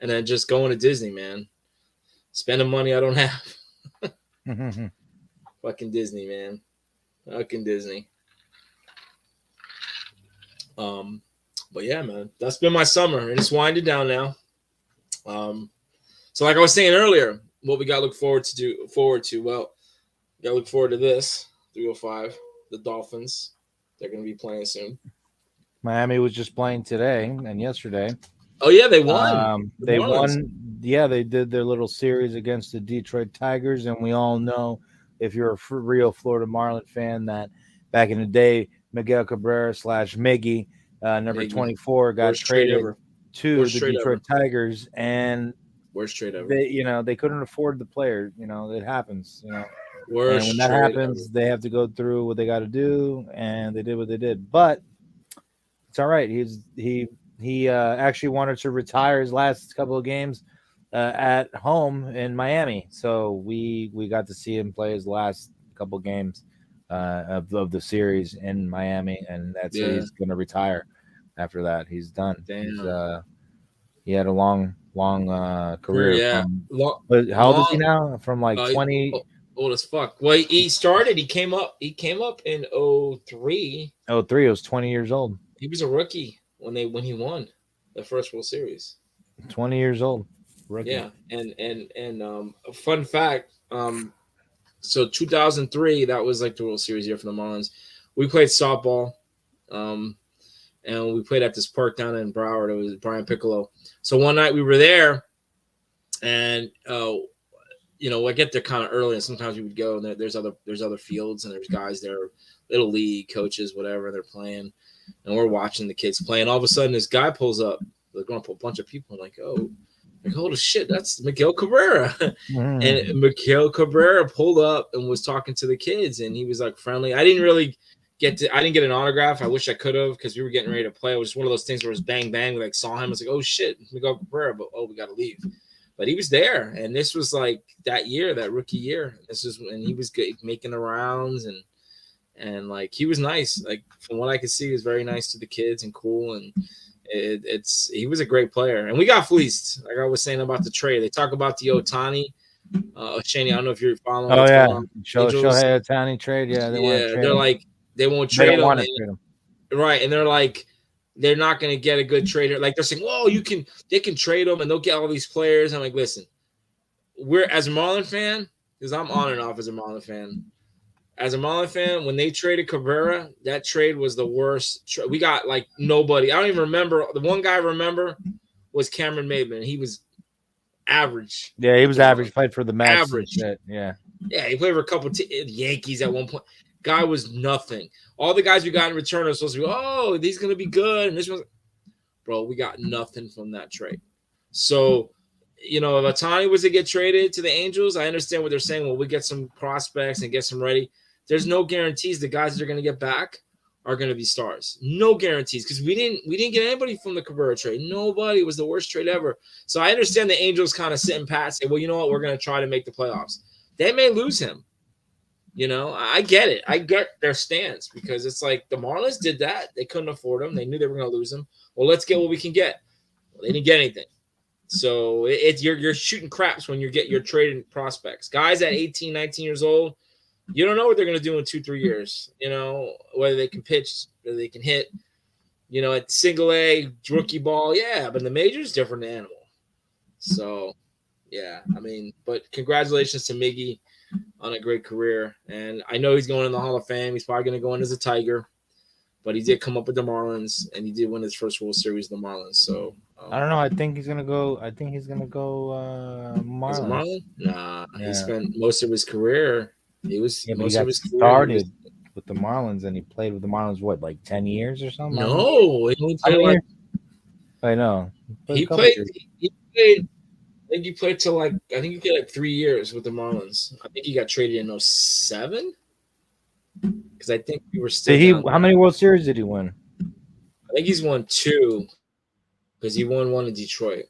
and then just going to Disney, man. Spending money I don't have. Fucking Disney, man. Fucking Disney. But yeah, man, that's been my summer, and it's winding down now. So like I was saying earlier, what we got to look forward to. Well, we got to look forward to this 305, the Dolphins. They're going to be playing soon. Miami was just playing today and yesterday. Oh yeah, they won. They won. Yeah, they did their little series against the Detroit Tigers, and we all know, if you're a real Florida Marlin fan, that back in the day, Miguel Cabrera / Miggy, number 24, got traded to the Detroit Tigers, and worst trade ever. They couldn't afford the player. It happens. And Worst when that happens, they have to go through what they got to do, and they did what they did. But it's all right. He actually wanted to retire his last couple of games at home in Miami, so we got to see him play his last couple of games of the series in Miami, and that's it. He's going to retire after that. He's done. He had a long career. Yeah. How old is he now? From like 20. Old as fuck. Well, he came up in 03. 03, he was 20 years old. He was a rookie when he won the first World Series. 20 years old. Rookie. Yeah, and a fun fact, so 2003, that was like the World Series year for the Marlins. We played softball, and we played at this park down in Broward. It was Brian Piccolo. So one night we were there, and I get there kind of early, and sometimes we would go, and there's other fields, and there's guys there, little league coaches, whatever, they're playing, and we're watching the kids play, and all of a sudden this guy pulls up. They're going to put a bunch of people, like, holy shit, that's Miguel Cabrera. And Miguel Cabrera pulled up and was talking to the kids, and he was like friendly. I didn't get an autograph. I wish I could have, because we were getting ready to play. It was one of those things where it was bang bang. We saw him. I was like, oh shit, Miguel Cabrera, but we got to leave. But he was there, and this was like that year, that rookie year. And he was good, making the rounds, and like he was nice. Like from what I could see, he was very nice to the kids and cool. And he was a great player. And we got fleeced. Like I was saying about the trade, they talk about the Ohtani. Shaney, I don't know if you're following. Oh yeah, Shohei Ohtani trade. Yeah, they're like they won't trade him. Right, and they're like, they're not going to get a good trader. Like they're saying, "Whoa, they can trade them and they'll get all these players." I'm like, listen, we're as a Marlin fan, because I'm on and off as a Marlin fan. As a Marlin fan, when they traded Cabrera, that trade was the worst. We got like nobody. I don't even remember. The one guy I remember was Cameron Maybin. He was average. Yeah, he was average. Played for the Mets. Average. Yeah. Yeah, he played for a couple of Yankees at one point. Guy was nothing. All the guys we got in return are supposed to be, he's going to be good. And this was, bro, we got nothing from that trade. So, if Ohtani was to get traded to the Angels, I understand what they're saying. Well, we get some prospects and get some ready. There's no guarantees the guys that are going to get back are going to be stars. No guarantees, because we didn't get anybody from the Cabrera trade. Nobody. It was the worst trade ever. So I understand the Angels kind of sitting pat, say, well, you know what? We're going to try to make the playoffs. They may lose him. I get it. I get their stance, because it's like the Marlins did that. They couldn't afford him. They knew they were going to lose him. Well, let's get what we can get. Well, they didn't get anything. So you're shooting craps when you're trading prospects. Guys at 18, 19 years old, you don't know what they're going to do in 2-3 years. Whether they can pitch, whether they can hit. At single A, rookie ball, yeah, but in the majors, different animal. So, yeah, but congratulations to Miggy on a great career. And I know he's going in the Hall of Fame. He's probably going to go in as a Tiger. But he did come up with the Marlins, and he did win his first World Series with the Marlins. So I don't know. I think he's gonna go. Marlins. Is it Marlin? Nah, yeah. He spent most of his career. Most of his career started with the Marlins, and he played with the Marlins like 10 years or something. No, he only played I know. He played. I think he played till I think he played like 3 years with the Marlins. I think he got traded in 07. Because I think we were still. How many World Series did he win? I think he's won 2, because he won one in Detroit.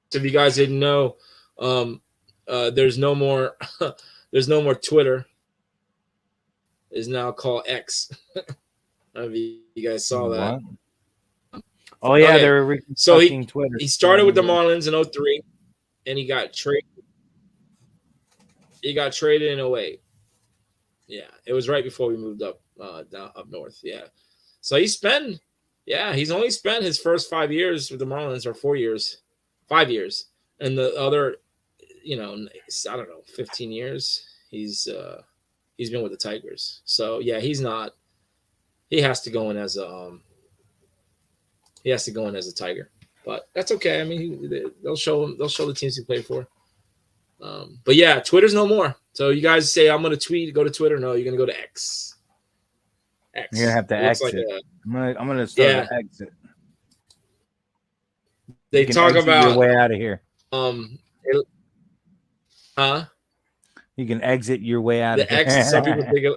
So if you guys didn't know, there's no more there's no more Twitter. Is now called X. I don't know if you guys saw that. What? Oh yeah, Okay. they're So reconstructing Twitter. he started with the Marlins in 03, and he got traded. He got traded in 08. Yeah, it was right before we moved up down up north. Yeah, so he's only spent his first 5 years with the Marlins, or 4 years, 5 years, and the other, I don't know, 15 years. He's been with the Tigers. So yeah, he has to go in as a Tiger, but that's okay. I mean, they'll show the teams he played for. But yeah, Twitter's no more. So you guys say I'm gonna tweet, go to Twitter. No, you're gonna go to X. X. You're gonna have to exit. I'm gonna start an exit. They talk about your way out of here. You can exit your way out of here. Exit. Some people think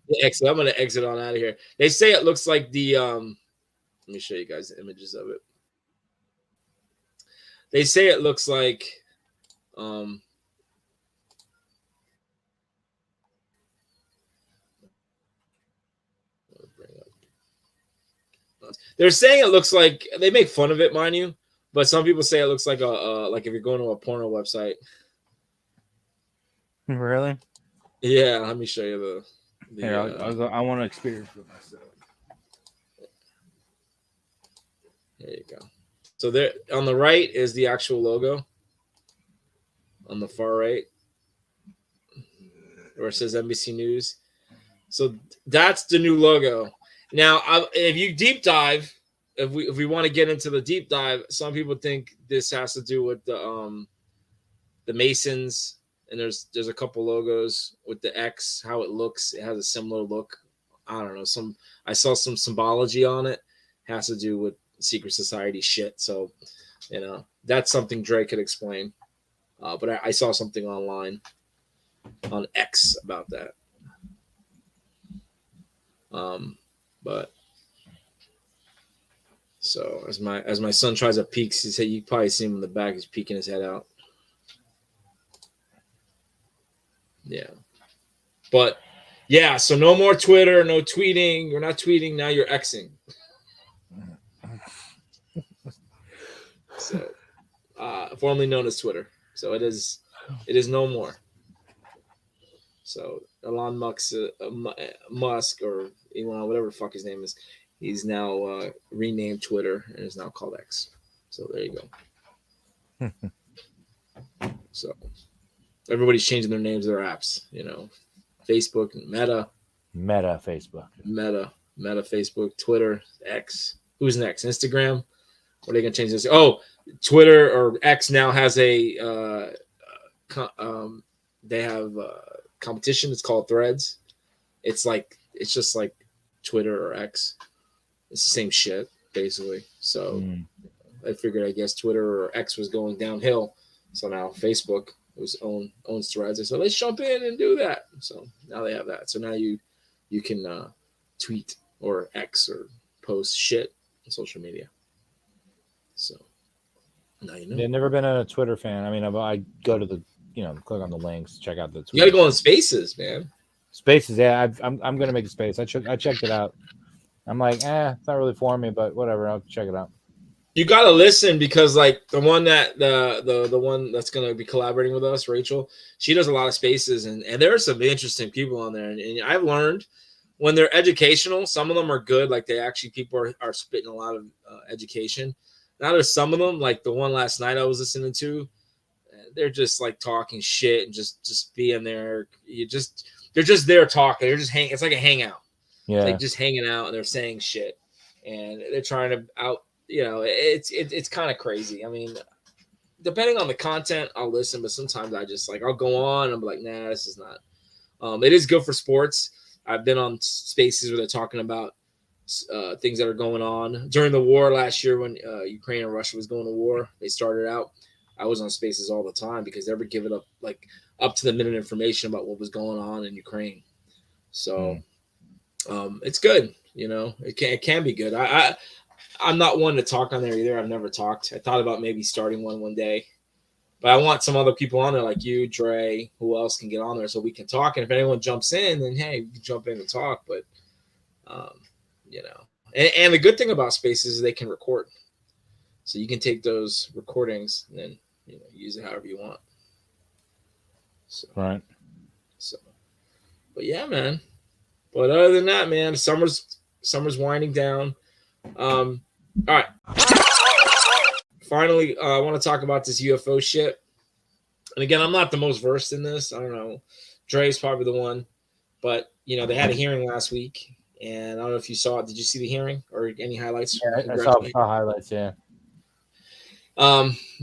the exit. I'm gonna exit on out of here. They say it looks like the Let me show you guys the images of it. They say it looks like they're saying it looks like, they make fun of it, mind you, but some people say it looks like like if you're going to a porno website. Really? Yeah, let me show you the Here, I want to experience it myself. There you go. So there on the right is the actual logo. On the far right, where it says NBC News. So that's the new logo. Now, if you deep dive, if we want to get into the deep dive, some people think this has to do with the Masons, and there's a couple logos with the X, how it looks. It has a similar look. I don't know. I saw some symbology on it. It has to do with secret society shit. So, that's something Dre could explain. But I saw something online on X about that. But so as my son tries to peek, he said you probably see him in the back. He's peeking his head out. Yeah, but yeah. So no more Twitter, no tweeting. You're not tweeting now. You're Xing. So, formerly known as Twitter. So it is no more. So Elon Musk or Elon, whatever the fuck his name is, he's now renamed Twitter and is now called X. So there you go. So everybody's changing their names of their apps. Facebook, Meta Facebook, Facebook, Twitter, X. Who's next? Instagram. What are they gonna change this? Oh, Twitter or X now has they have competition. It's called Threads. It's just like Twitter or X. It's the same shit basically. So I figured, I guess Twitter or X was going downhill. So now Facebook owns Threads. I said, let's jump in and do that. So now they have that. So now you can tweet or X or post shit on social media. So now you know. I've never been a Twitter fan. I mean, I go to the click on the links, check out the Twitter. You got to go on Spaces, man. Spaces, yeah. I'm gonna make a space. I checked it out. I'm like, it's not really for me, but whatever. I'll check it out. You got to listen because like the one that the one that's gonna be collaborating with us, Rachel, she does a lot of spaces, and there are some interesting people on there. And I've learned when they're educational, some of them are good. Like people are spitting a lot of education. Now there's some of them, like the one last night I was listening to, they're just like talking shit and just being there. They're just there talking. They're just it's like a hangout. Yeah. It's like just hanging out and they're saying shit and they're trying to it's kind of crazy. I mean, depending on the content, I'll listen, but sometimes I just I'll go on and I'm like, nah, this is not. It is good for sports. I've been on spaces where they're talking about things that are going on during the war last year when Ukraine and Russia was going to war. They started out. I was on spaces all the time because they were giving up to the minute information about what was going on in Ukraine. So it's good. It can be good. I'm not one to talk on there either. I've never talked. I thought about maybe starting one day. But I want some other people on there like you, Dre, who else can get on there so we can talk. And if anyone jumps in, then hey, we can jump in and talk. But you know, and the good thing about Spaces is they can record, so you can take those recordings and then use it however you want. So, right. So, but yeah, man. But other than that, man, summer's winding down. All right. Finally, I want to talk about this UFO shit. And again, I'm not the most versed in this. I don't know. Dre's probably the one. But, they had a hearing last week. And I don't know if you saw it. Did you see the hearing or any highlights? Yeah, I saw highlights, yeah.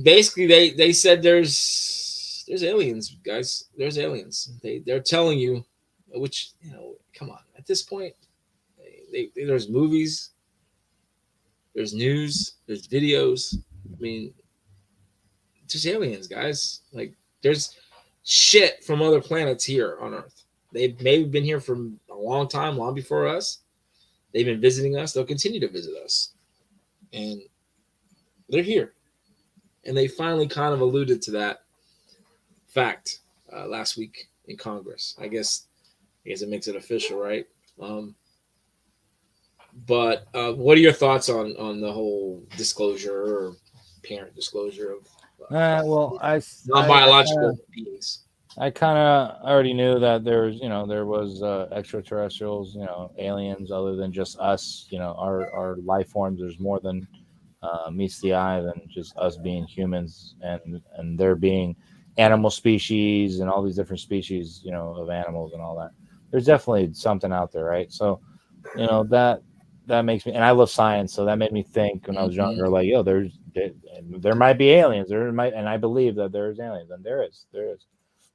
Basically, they said there's aliens, guys. There's aliens. They're telling you, which, come on. At this point, there's movies. There's news. There's videos. I mean, there's aliens, guys. Like, there's shit from other planets here on Earth. They've maybe been here for a long time, long before us. They've been visiting us. They'll continue to visit us. And they're here. And they finally kind of alluded to that fact last week in Congress. I guess it makes it official, right? But what are your thoughts on the whole disclosure or parent disclosure of non-biological beings? I kind of already knew that there was extraterrestrials, aliens other than just us. Our life forms. There's more than meets the eye than just us being humans, and there being animal species and all these different species, of animals and all that. There's definitely something out there, right? So, that makes me, and I love science, so that made me think when I was younger, like, there might be aliens, and I believe that there's aliens, and there is,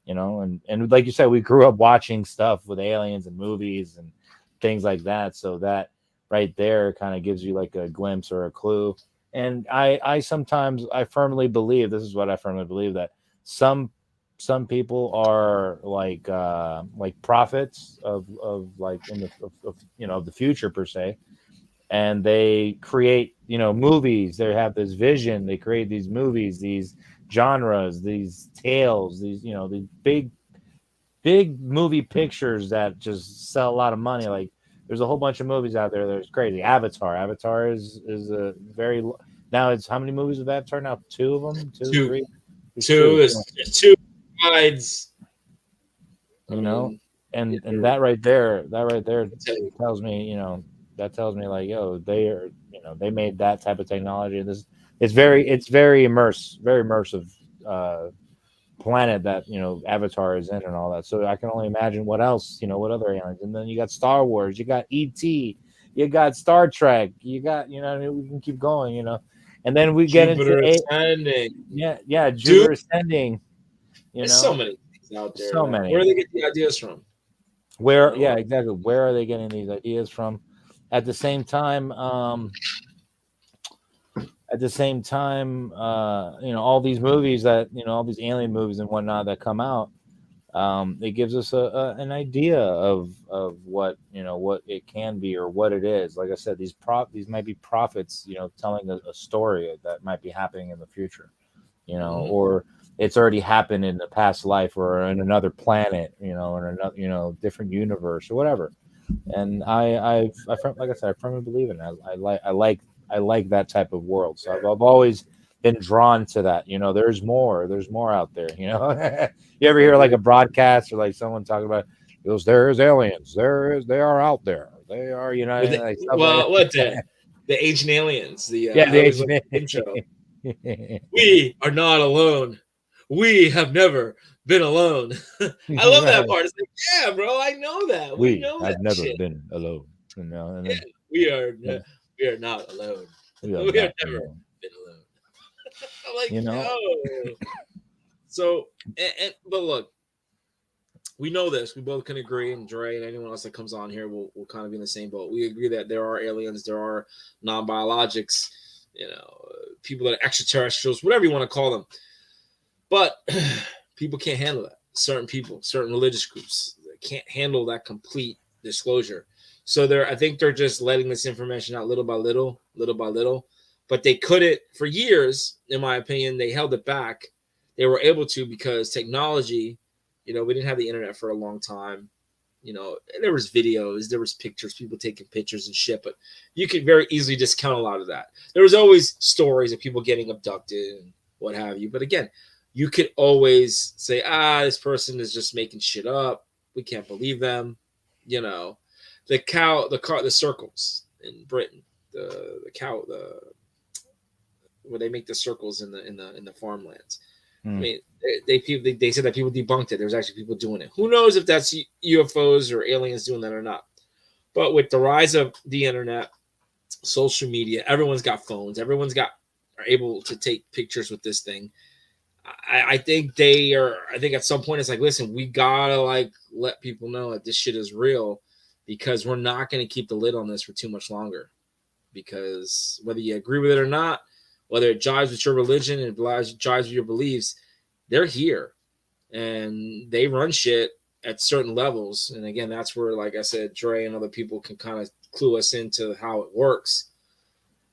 and like you said, we grew up watching stuff with aliens and movies and things like that, so that right there kind of gives you like a glimpse or a clue. And I firmly believe, this is what I firmly believe, that some people are like prophets of like in the future per se, and they create movies. They have this vision. They create these movies, these genres, these tales, these these big movie pictures that just sell a lot of money. Like, there's a whole bunch of movies out there that's crazy. Avatar is a very, now it's how many movies with Avatar now? 2 of them, two, three. There's 2 sides. And that right there tells me, like, they made that type of technology. And it's very immersive planet that Avatar is in and all that. So I can only imagine what else, what other aliens. And then you got Star Wars, you got E.T., you got Star Trek, you got we can keep going, and then we get Jupiter into Ascending. Jupiter Ascending. There's so many things out there. So many. Where do they get the ideas from? Exactly. Where are they getting these ideas from? At the same time, all these movies that all these alien movies and whatnot that come out, it gives us an idea of what what it can be or what it is. Like I said, these might be prophets, telling a story that might be happening in the future, or it's already happened in the past life or in another planet, or another different universe or whatever. And I like I said, I firmly believe in it. I like that type of world. So I've always been drawn to that. There's more out there. You ever hear like a broadcast or like someone talking about, there's aliens, they are out there. They are, the ancient aliens, the ancient intro. We are not alone. We have never been alone. I love that part. It's like, yeah, bro, I know that. We know that. I've never shit. been alone. We are not alone. We have never been alone. I'm like, no. So, but look, we know this. We both can agree, and Dre and anyone else that comes on here will kind of be in the same boat. We agree that there are aliens, there are non-biologics, people that are extraterrestrials, whatever you want to call them. But people can't handle that. Certain people, certain religious groups can't handle that complete disclosure. So I think they're just letting this information out little by little. But they couldn't, for years, in my opinion, they held it back they were able to because technology, we didn't have the internet for a long time. There was videos, there was pictures, people taking pictures and shit, but you could very easily discount a lot of that. There was always stories of people getting abducted and what have you. But again, you could always say, this person is just making shit up. We can't believe them. The circles in Britain, where they make the circles in the farmlands. I mean, they said that people debunked it. There's actually people doing it. Who knows if that's UFOs or aliens doing that or not? But with the rise of the internet, social media, everyone's got phones. Everyone's are able to take pictures with this thing. I think I think at some point it's like, listen, we gotta let people know that this shit is real, because we're not going to keep the lid on this for too much longer. Because whether you agree with it or not, whether it jives with your religion and jives with your beliefs, they're here and they run shit at certain levels. And again, that's where, like I said, Dre and other people can kind of clue us into how it works.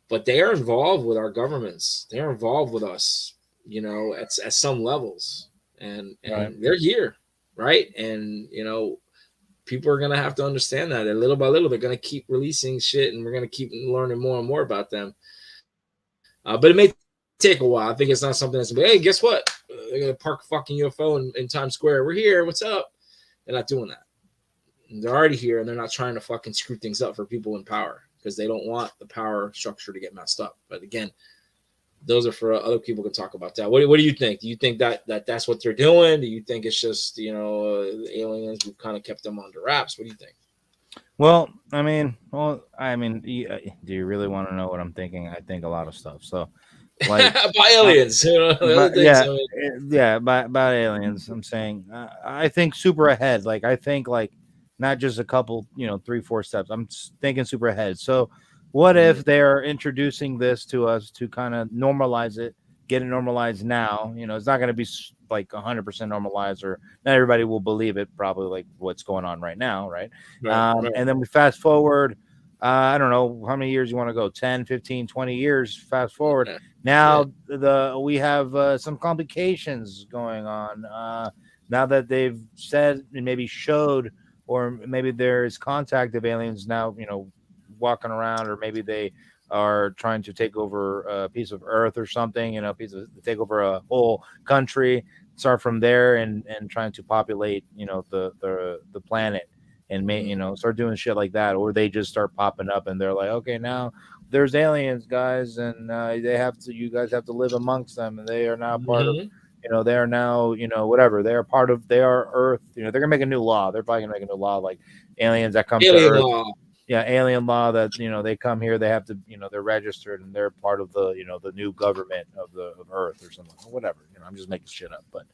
But they are involved with our governments. They're involved with us, at some levels. And Right. they're here, right? And, people are going to have to understand that little by little, they're going to keep releasing shit and we're going to keep learning more and more about them. But it may take a while. I think it's not something that's going to be, hey, guess what? They're going to park a fucking UFO in Times Square. We're here. What's up? They're not doing that. And they're already here, and they're not trying to fucking screw things up for people in power because they don't want the power structure to get messed up. But again, those are for other people to talk about that. What do you think? Do you think that that's what they're doing? Do you think it's just, the aliens, we've kind of kept them under wraps? What do you think? Well, do you really want to know what I'm thinking? I think a lot of stuff. So, like by aliens, about aliens. I'm saying I think super ahead. Like I think not just a couple, 3-4 steps. I'm thinking super ahead. So, what if they're introducing this to us to kind of normalize it, get it normalized now? It's not going to be like 100% normalized, or not everybody will believe it, probably like what's going on right now, right? Right. And then we fast forward, I don't know how many years you want to go, 10, 15, 20 years, fast forward. Yeah. Now we have some complications going on. Now that they've said and maybe showed, or maybe there is contact of aliens now, walking around, or maybe they are trying to take over a piece of Earth or something, take over a whole country, start from there and trying to populate, the planet and start doing shit like that. Or they just start popping up and they're like, okay, now there's aliens, guys, and you guys have to live amongst them, and they are now part of, they are now, whatever, they are Earth. They're gonna make a new law. They're probably gonna make a new law, like aliens that come to Earth. Law. Yeah, alien law that they come here, they have to, they're registered and they're part of the the new government of Earth or something, whatever. I'm just making shit up, but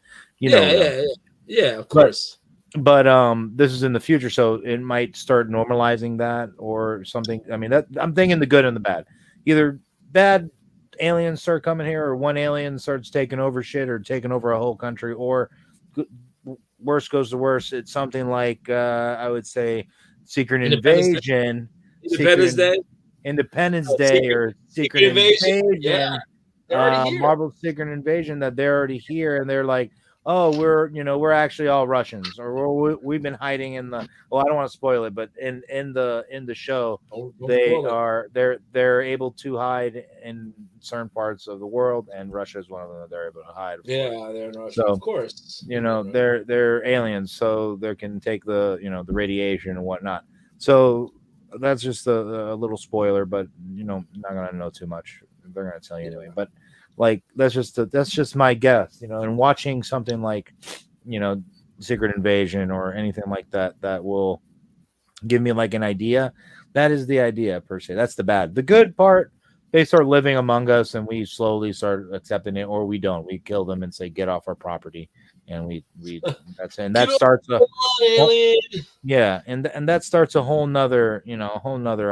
of course. But this is in the future, so it might start normalizing that or something. I mean, that I'm thinking the good and the bad. Either bad aliens start coming here, or one alien starts taking over shit or taking over a whole country, or worse goes to worse, it's something like I would say Secret Invasion, Independence Day, or Secret Invasion. Marvel Secret Invasion, that they're already here and they're like, oh, we're actually all Russians, or we've been hiding in the. Well, I don't want to spoil it, but in the show, they're able to hide in certain parts of the world, and Russia is one of them that they're able to hide. Yeah, they're in Russia, so, of course. They're aliens, so they can take the the radiation and whatnot. So that's just a little spoiler, but not gonna know too much. They're gonna tell you anyway, but. Like that's just my guess, and watching something like, Secret Invasion or anything like that will give me like an idea. That is the idea per se. That's the bad. The good part, they start living among us and we slowly start accepting it, or we don't. We kill them and say, get off our property. And we that's and that starts a and that starts a whole nother,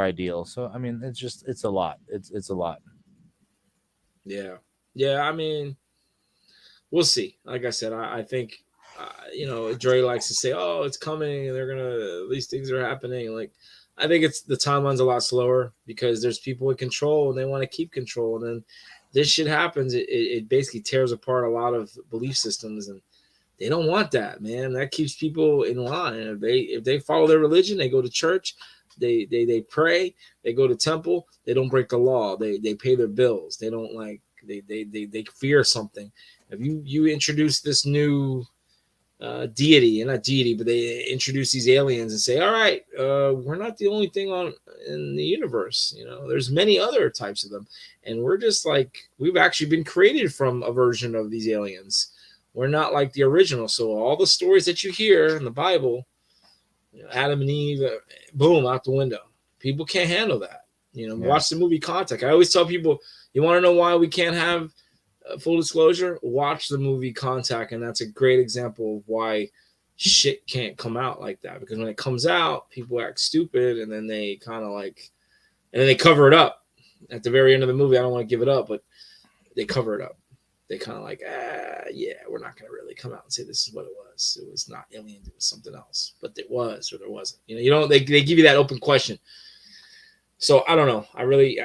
ideal. So I mean, it's a lot. It's a lot. Yeah, I mean, we'll see. Like I said, I think, Dre likes to say, oh, it's coming, and these things are happening. Like, I think the timeline's a lot slower because there's people in control and they want to keep control. And then this shit happens, it basically tears apart a lot of belief systems, and they don't want that, man. That keeps people in line. If they follow their religion, they go to church, they pray, they go to temple, they don't break the law, they pay their bills, they don't like they fear something. If you introduce this new deity, and not deity, but they introduce these aliens and say, all right, we're not the only thing on in the universe, you know, there's many other types of them, and we're just like, we've actually been created from a version of these aliens. We're not like the original. So all the stories that you hear in the Bible, you know, Adam and Eve, boom, out the window. People can't handle that. You know, watch the movie Contact. I always tell people, you want to know why we can't have full disclosure? Watch the movie Contact, and that's a great example of why shit can't come out like that. Because when it comes out, people act stupid, and then they kind of like, and then they cover it up at the very end of the movie. I don't want to give it up, but they cover it up. They kind of like, yeah, we're not going to really come out and say this is what it was. It was not aliens. It was something else. But it was, or there wasn't. You know, they give you that open question. So I don't know. I really,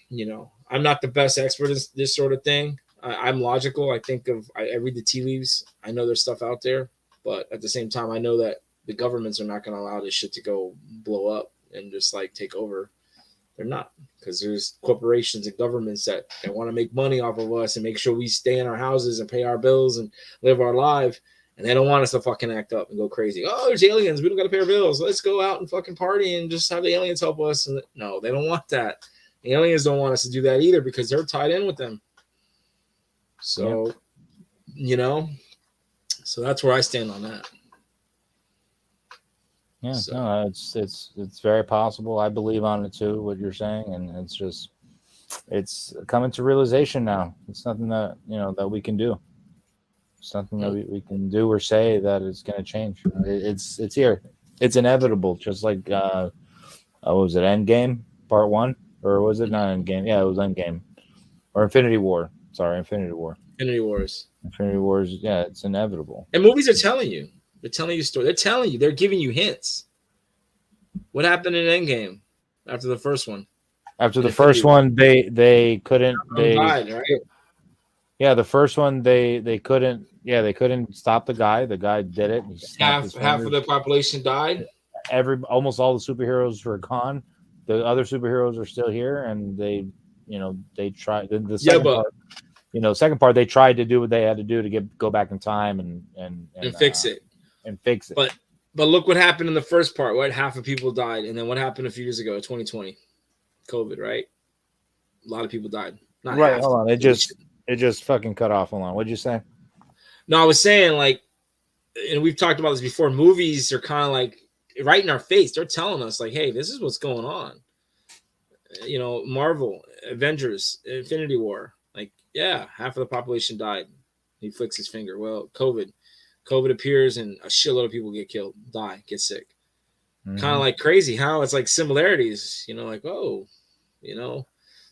you know, I'm not the best expert in this sort of thing. I'm logical. I think I read the tea leaves. I know there's stuff out there. But at the same time, I know that the governments are not going to allow this shit to go blow up and just like take over. They're not, because there's corporations and governments that want to make money off of us and make sure we stay in our houses and pay our bills and live our life. And they don't want us to fucking act up and go crazy. Oh, there's aliens. We don't got to pay our bills. Let's go out and fucking party and just have the aliens help us. And no, they don't want that. The aliens don't want us to do that either because they're tied in with them. So, you know, so that's where I stand on that. Yeah, so. No, it's very possible. I believe on it too, what you're saying, and it's coming to realization now. It's nothing that, you know, that we can do. It's something that we can do or say that is going to change. It's here. It's inevitable. Just like what was it, Endgame Part 1, or was it not Endgame? Yeah, it was Endgame or Infinity War. Sorry, Infinity War. Infinity Wars. Yeah, it's inevitable. And movies are telling you. They're telling you story. They're telling you. They're giving you hints. What happened in Endgame after the first one? After the first one, they couldn't. They died, right? Yeah, the first one they couldn't. Yeah, they couldn't stop the guy. The guy did it. Half of the population died. Almost all the superheroes were gone. The other superheroes are still here, and they tried the second part. You know, second part they tried to do what they had to do to go back in time and fix it. And fix it. But look what happened in the first part. What, half of people died, and then what happened a few years ago, 2020, COVID, right? A lot of people died. Not right. Hold on. It just fucking cut off. Hold on. What'd you say? No, I was saying, like, and we've talked about this before. Movies are kind of like right in our face. They're telling us, like, hey, this is what's going on. You know, Marvel, Avengers, Infinity War. Like, yeah, half of the population died. He flicks his finger. Well, COVID appears and a shitload of people get killed, die, get sick. Mm-hmm. Kind of like crazy how it's like similarities, you know, like, oh, you know,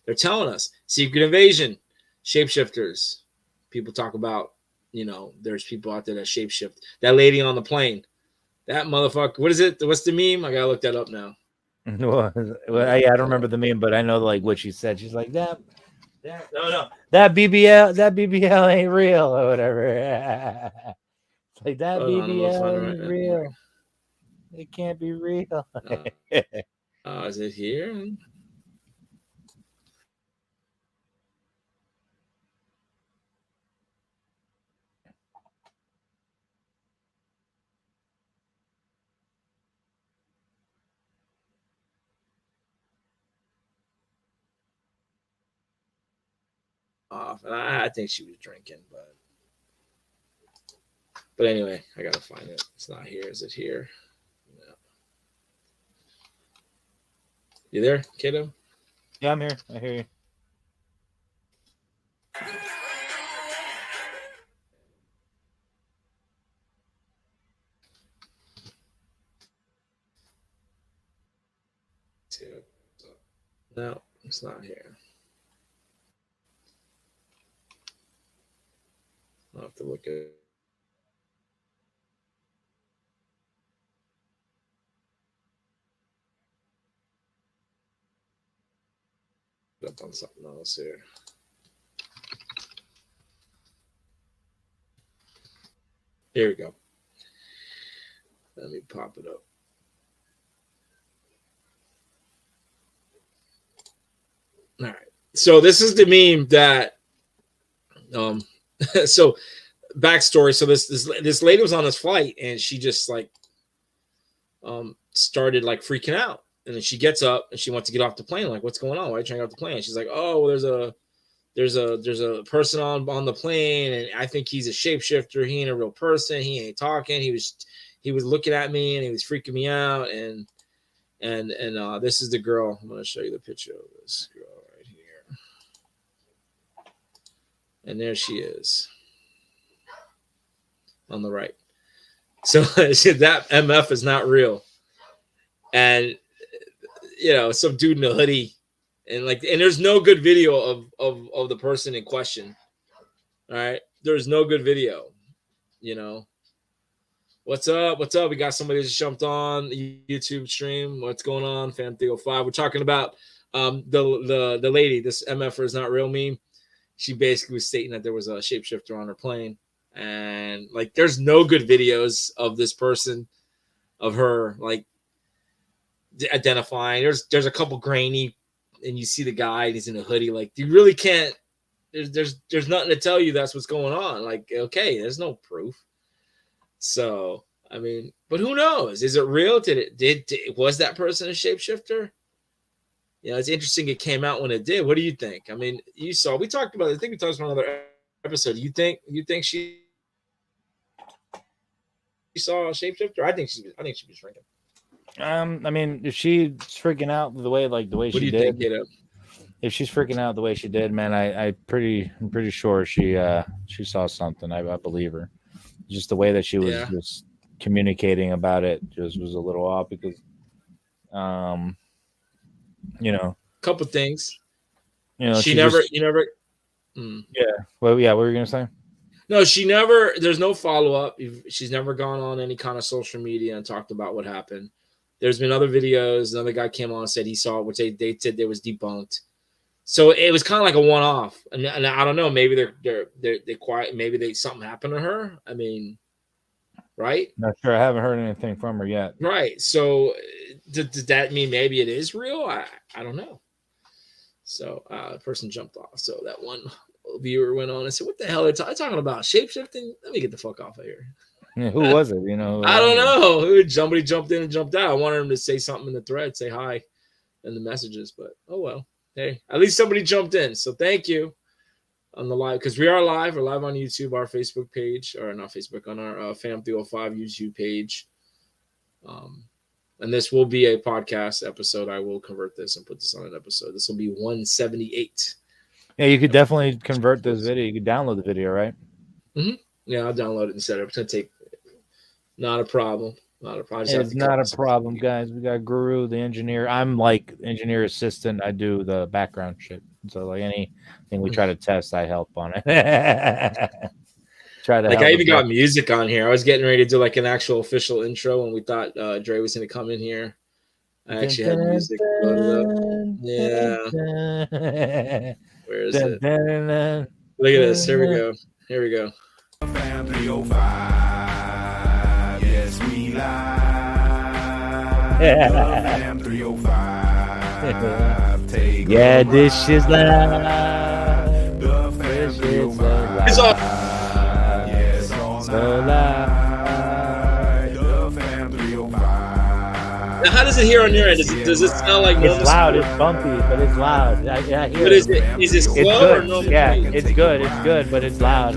they're telling us secret invasion, shapeshifters. People talk about, you know, there's people out there that shapeshift. That lady on the plane, that motherfucker. What is it? What's the meme? I gotta look that up now. Well, I don't remember the meme, but I know like what she said. She's like that BBL ain't real or whatever. Like that BBL ain't real. It can't be real. Is it here? I think she was drinking, but anyway, I gotta find it. It's not here. Is it here? No. You there, kiddo? Yeah, I'm here. I hear you. No, it's not here. I'll have to look at it. Up on something else here. Here we go. Let me pop it up. All right. So this is the meme that so backstory. So this lady was on this flight and she just like started like freaking out. And then she gets up and she wants to get off the plane. Like, what's going on? Why are you trying to get off the plane? She's like, oh, well, there's a person on the plane, and I think he's a shapeshifter. He ain't a real person. He ain't talking. He was looking at me and he was freaking me out. And this is the girl. I'm gonna show you the picture of this girl right here. And there she is on the right. So that MF is not real. And some dude in a hoodie, and there's no good video of the person in question. All right, there's no good video. What's up? We got somebody that just jumped on the YouTube stream. What's going on, Fam 305? We're talking about the lady. This MFer is not real meme. She basically was stating that there was a shapeshifter on her plane, and there's no good videos of this person, of her identifying. There's a couple grainy, and you see the guy and he's in a hoodie. You really can't. There's nothing to tell you that's what's going on. Okay, there's no proof. So I mean, but who knows? Is it real? Was that person a shapeshifter? It's interesting. It came out when it did. What do you think? I mean, we talked about it. I think we talked about another episode. You think she saw a shapeshifter? I think she was drinking. I mean, if she's freaking out the way she did, if she's freaking out the way she did, man, I'm pretty sure she saw something. I believe her. Just the way that she was just communicating about it just was a little off because, couple things. She never. Yeah. Well, yeah. What were you gonna say? No, she never. There's no follow up. She's never gone on any kind of social media and talked about what happened. There's been other videos. Another guy came on and said he saw it, which they said it was debunked. So it was kind of like a one-off. And I don't know. Maybe they're quiet. Maybe something happened to her. I mean, right? Not sure. I haven't heard anything from her yet. Right. So does that mean maybe it is real? I don't know. So a person jumped off. So that one viewer went on and said, "What the hell are they talking about? Shapeshifting? Let me get the fuck off of here." Yeah, who was it? I don't know. Somebody jumped in and jumped out. I wanted him to say something in the thread, say hi in the messages, but oh well. Hey, at least somebody jumped in. So thank you on the live, because we are live. We're live on YouTube, our Facebook page, or not Facebook, on our Fam 305 YouTube page. And this will be a podcast episode. I will convert this and put this on an episode. This will be 178. Yeah, you could definitely convert this video. You could download the video, right? Mm-hmm. Yeah, I'll download it and set it up. It's going to take not a problem. Not a problem. It's not a problem, guys. We got Guru, the engineer. I'm like engineer assistant. I do the background shit. So anything we try to test, I help on it. I even got music on here. I was getting ready to do an actual official intro, and we thought Dre was going to come in here. I actually had music loaded up. Yeah. Where is it? Look at this. Here we go. Fam 305. Yes, we live. Fam 305. Take this is live. The Fam 305. It's all. Yes, all night. The Fam 305. Now, how does it hear on your end? Does it sound like normal? It's loud. It's bumpy, but it's loud. I hear but is it slow or normal? Yeah, it's good. It's good, but it's loud.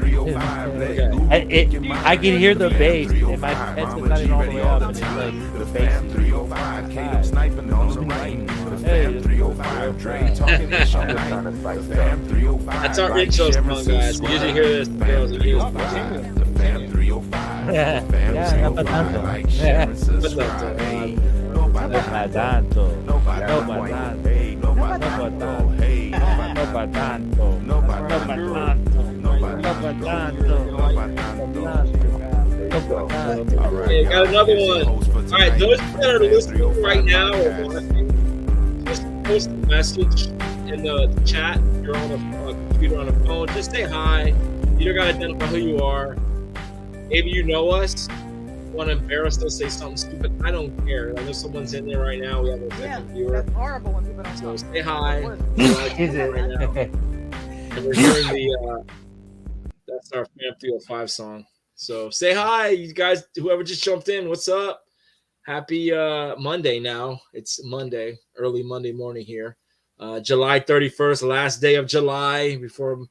I can hear the bass. If my headset's not even all the way up, and it's the bass. 305, KDub sniping on the right. The Fam 305, Dre talking that shit. The Fam 305. That's our intro song, guys. We usually hear this. Girls and girls. The Fam 305. Yeah, no pa tanto. No pa tanto. No pa Okay, got another one. All right, those that are listening right now, just post a message in the chat. You're on a computer, on a phone. Just say hi. You don't got to identify who you are. maybe you know us, want to embarrass us, say something stupid. I don't care. I know someone's in there right now. We have a second viewer. That's horrible when people don't So talk. say hi. Is it? Right now. And we're hearing the that's our Fam 305 song. So say hi, you guys, whoever just jumped in. What's up? Happy Monday now. It's Monday, early Monday morning here. July 31st, last day of July before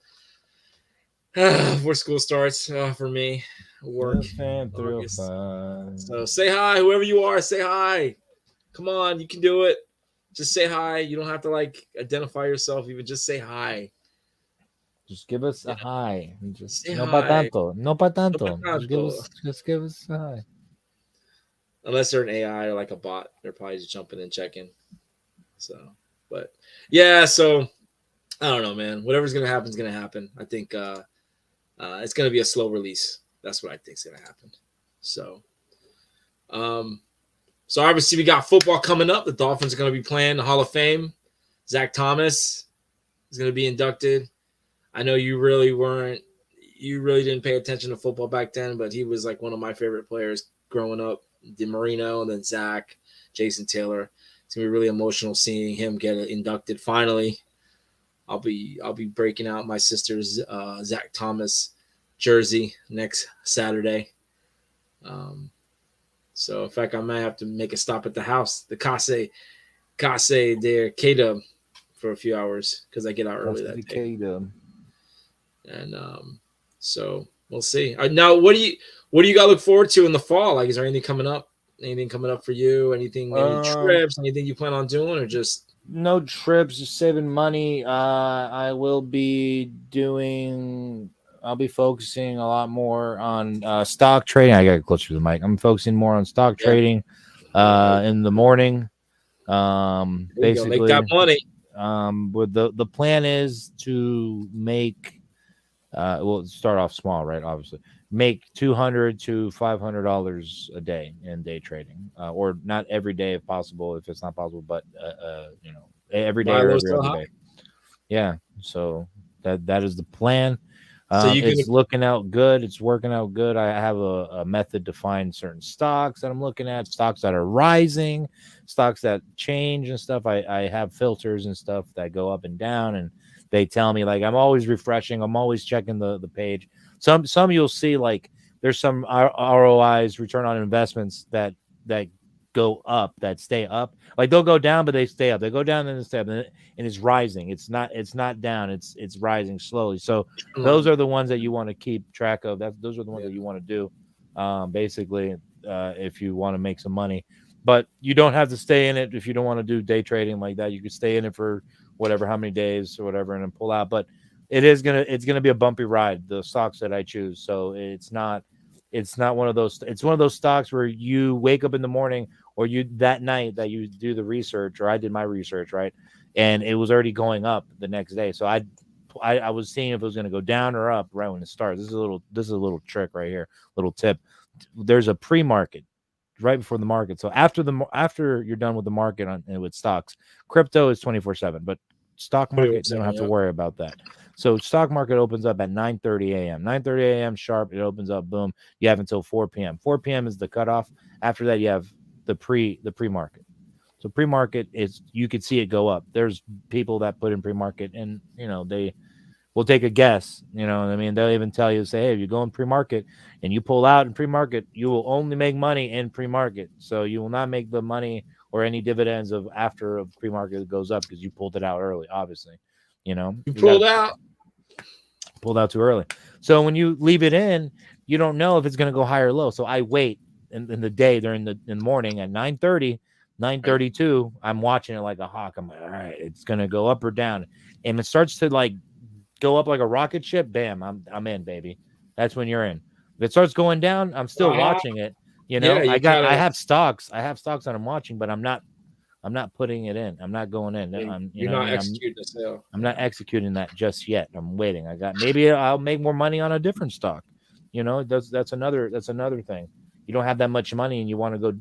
school starts for me. Work. Fam August. 305. So say hi, whoever you are, say hi. Come on, you can do it. Just say hi. You don't have to like identify yourself, even just say hi. Just give us a hi. Just Say no pa hi. tanto. No pa tanto. pa tanto. Just give us a hi. Unless they're an AI or like a bot, they're probably just jumping and checking. So, but yeah, so I don't know, man. Whatever's gonna happen is gonna happen. I think it's gonna be a slow release. That's what I think is gonna happen. So, so obviously we got football coming up. The Dolphins are gonna be playing the Hall of Fame. Zach Thomas is gonna be inducted. I know you really didn't pay attention to football back then, but he was like one of my favorite players growing up. DeMarino, and then Zach, Jason Taylor. It's gonna be really emotional seeing him get inducted finally. I'll be breaking out my sister's Zach Thomas jersey next Saturday. So in fact, I might have to make a stop at the house, the Case there, KDub, for a few hours because I get out early that day. KDub. And so we'll see. Now, what do you got to look forward to in the fall? Like, is there anything coming up? Anything coming up for you? Any trips? Anything you plan on doing, or just no trips? Just saving money. I'll be focusing a lot more on stock trading. I got to get closer to the mic. I'm focusing more on stock trading in the morning. Basically, make that money. With the plan is to make. We'll start off small, right? Obviously, make $200 to $500 a day in day trading, or not every day if possible. If it's not possible, but every day or every other day. Yeah. So that is the plan. So it's looking out good. It's working out good. I have a method to find certain stocks that I'm looking at, stocks that are rising, stocks that change and stuff. I have filters and stuff that go up and down, and they tell me, like, I'm always refreshing. I'm always checking the page. Some you'll see, like, there's some ROIs, return on investments, that go up, that stay up. Like, they'll go down, but they stay up. They go down and they stay up, and it's rising. It's not down. It's rising slowly. So those are the ones that you want to keep track of. Those are the ones that you want to do, basically, if you want to make some money. But you don't have to stay in it if you don't want to do day trading like that. You could stay in it for whatever, how many days or whatever, and then pull out. But it's gonna be a bumpy ride, the stocks that I choose. So it's not one of those. It's one of those stocks where you wake up in the morning, or you that night that you do the research, or I did my research, right, and it was already going up the next day. So I was seeing if it was going to go down or up right when it starts. This is a little trick right here, little tip. There's a pre-market right before the market. So after you're done with the market with stocks, crypto is 24/7, but stock market, you don't have to worry about that. So stock market opens up at 9:30 a.m. 9:30 a.m. sharp. It opens up. Boom. You have until 4 p.m. 4 p.m. is the cutoff. After that, you have the pre-market. So pre-market is, you could see it go up. There's people that put in pre-market, and they will take a guess. You know what I mean? They'll even tell you, say, hey, if you go in pre-market and you pull out in pre-market, you will only make money in pre-market. So you will not make the money or any dividends of after a pre-market goes up, because you pulled it out early, obviously. You pulled out too early. So when you leave it in, you don't know if it's going to go high or low. So I wait in the day, in the morning at 9:30, 9:32, I'm watching it like a hawk. I'm like, all right, it's going to go up or down. And it starts to like go up like a rocket ship. Bam, I'm in, baby. That's when you're in. If it starts going down, I'm still watching it. I have stocks that I'm watching, but I'm not putting it in. I'm not going in. You're not executing the sale. I'm not executing that just yet. I'm waiting. Maybe I'll make more money on a different stock. That's another thing. You don't have that much money and you want to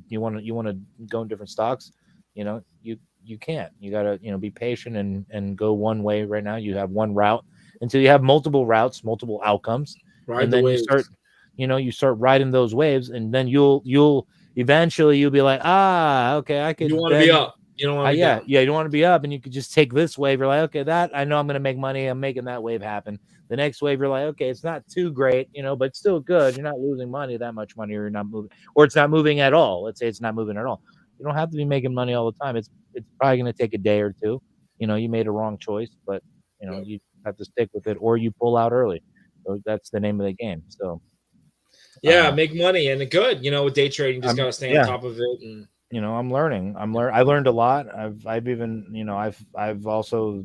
go in different stocks. You can't. You gotta be patient and go one way. Right now you have one route until you have multiple routes, multiple outcomes, and then you start riding those waves, and then you'll eventually you'll be like, okay, I could. You want to be up. You don't want to be down. Yeah, you don't want to be up, and you could just take this wave. You're like, okay, that I know I'm going to make money. I'm making that wave happen. The next wave, you're like, okay, it's not too great, but still good. You're not losing that much money, or you're not moving, or it's not moving at all. Let's say it's not moving at all. You don't have to be making money all the time. It's probably going to take a day or two. You made a wrong choice, but you have to stick with it, or you pull out early. So that's the name of the game. So Make money and good. With day trading, you just got to stay on top of it. And I'm learning. I learned a lot. I've even I've also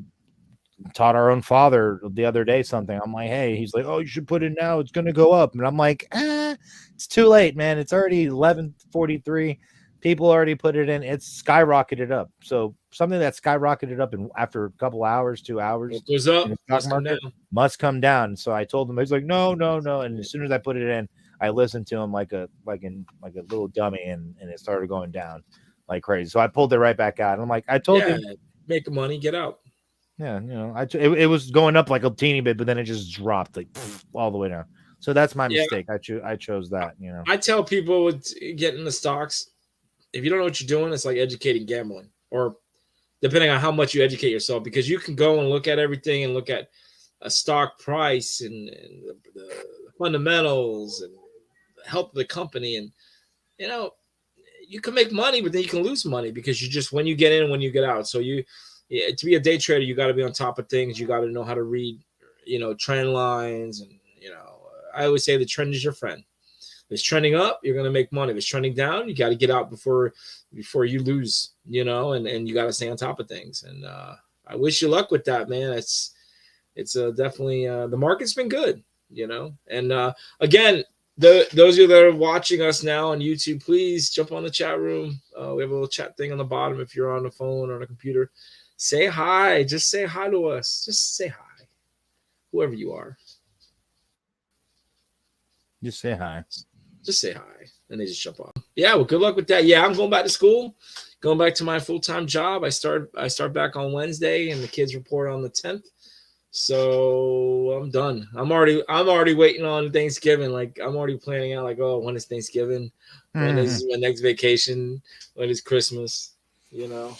taught our own father the other day something. I'm like, hey, he's like, oh, you should put it now. It's gonna go up, and I'm like, it's too late, man. It's already 11:43. People already put it in. It's skyrocketed up. So something that skyrocketed up after a couple hours, 2 hours, it goes up. Must come down. So I told him, he's like, no. And as soon as I put it in, I listened to him like a little dummy, and it started going down like crazy. So I pulled it right back out. And I'm like, I told you, make money, get out. Yeah, it was going up like a teeny bit, but then it just dropped like all the way down. So that's my mistake. I chose that. I tell people with getting the stocks, if you don't know what you're doing, it's like educating gambling, or depending on how much you educate yourself, because you can go and look at everything and look at a stock price and the fundamentals and the health of the company, and you can make money, but then you can lose money because you just when you get in, when you get out. So to be a day trader, you got to be on top of things. You got to know how to read, trend lines, and I always say the trend is your friend. If it's trending up, you're going to make money. If it's trending down, you got to get out before you lose, and you got to stay on top of things. And I wish you luck with that, man. It's definitely the market's been good, and again, those of you that are watching us now on YouTube, please jump on the chat room. We have a little chat thing on the bottom. If you're on the phone or on a computer, say hi. Just say hi to us. Just say hi, whoever you are. Just say hi. Just say hi, and they just jump on. Yeah, well, good luck with that. Yeah, I'm going back to school, going back to my full-time job. I start back on Wednesday, and the kids report on the 10th. So I'm done. I'm already waiting on Thanksgiving. Like I'm already planning out. Like, oh, when is Thanksgiving? When is my next vacation? When is Christmas? Yeah,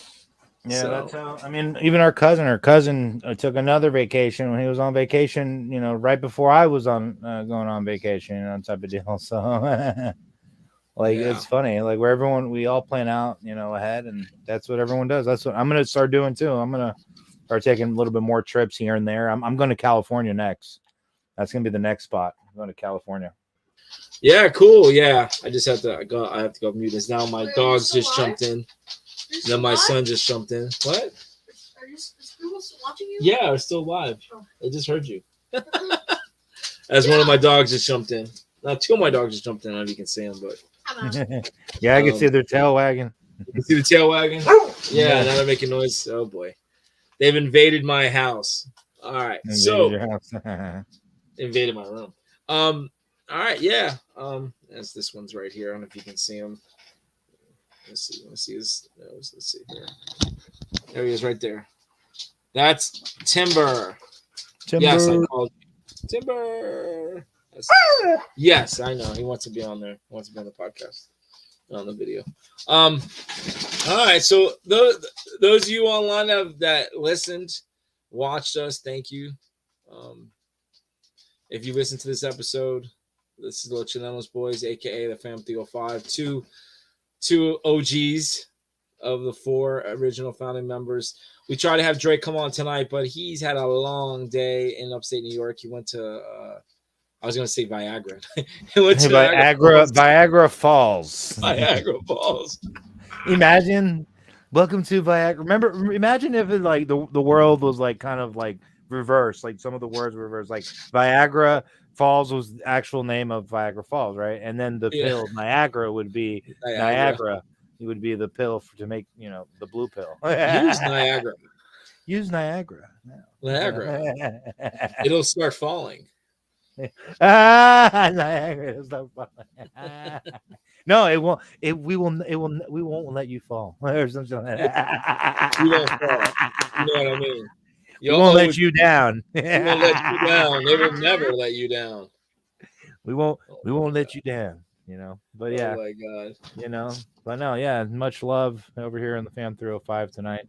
that's how. I mean, even our cousin took another vacation when he was on vacation. Right before I was on going on vacation, type of deal. So, it's funny. Like where we all plan out, ahead, and that's what everyone does. That's what I'm gonna start doing too. I'm gonna start taking a little bit more trips here and there. I'm going to California next. That's gonna be the next spot. I'm going to California. Yeah, cool. Yeah, I just have to go. I have to go mute this now. My dogs just jumped in. Then my son just jumped in. What? Are you still watching you? Yeah, we're still live. I just heard you. As one of my dogs just jumped in. Now, two of my dogs just jumped in. I don't know if you can see them, but yeah, I can see their tail wagging. You can see the tail wagging? Yeah, now they're making noise. Oh boy, they've invaded my house. All right, invaded my room. All right, yeah. As this one's right here. I don't know if you can see him. Let's see. Let's see his nose. Let's see here. There he is, right there. That's Timber. Yes, I called you. Timber. Yes, I know. He wants to be on there. He wants to be on the podcast, on the video. All right. So those of you online that listened, watched us, thank you. If you listened to this episode, this is the Chilenos boys, aka the Fam 305. Two OGs of the four original founding members. We tried to have Drake come on tonight, but he's had a long day in upstate New York. He went to I was going to say Viagra. He went to Viagra Falls. Viagra Falls. Imagine, welcome to Viagra. Imagine if it, like the world was like kind of like reversed, like some of the words were reversed. Like Viagra Falls was the actual name of Viagra Falls, right? And then the pill Niagara would be Niagara. It would be the pill to make, the blue pill. Use Niagara. Use Niagara. Niagara. It'll start falling. Niagara is not falling. No, it won't. We won't let you fall. Or something like that. You won't fall. You know what I mean? We won't let you down. We won't let you down. They will never let you down. we won't let you down, you know. But yeah, Oh my god. you know. But no, yeah, much love over here in the Fam 305 tonight.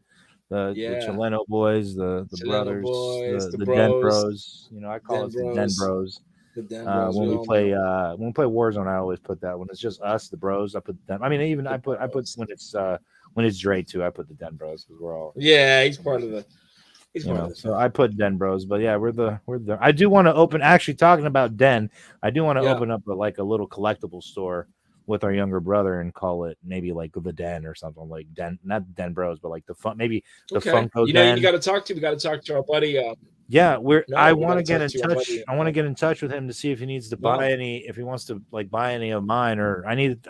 The Yeah. Chileno boys, the Chileno brothers, boys, the the Den bros, Bros. You know, I call Den us the Den bros, Bros. the Den bros. We all know. When we play Warzone, I always put that. When it's just us, the Bros, I put them. I mean, even The I put bros. when it's Dre too, I put the Den Bros because we're all, Yeah, he's part of the. He's you part of know. the So family. I put Den Bros, but yeah, we're the. I do want to open. Actually, talking about Den, I do want to Yeah. open up like a little collectible store with our younger brother and call it maybe like the Den or something, like Den, not Den Bros, but like the fun, maybe the Okay. Funko You know, Den. you got to talk to. We got to talk to our buddy. Yeah, I We got want to to get talk in to our touch. buddy. I want to get in touch with him to see if he needs to No. buy any, if he wants to like buy any of mine, or I need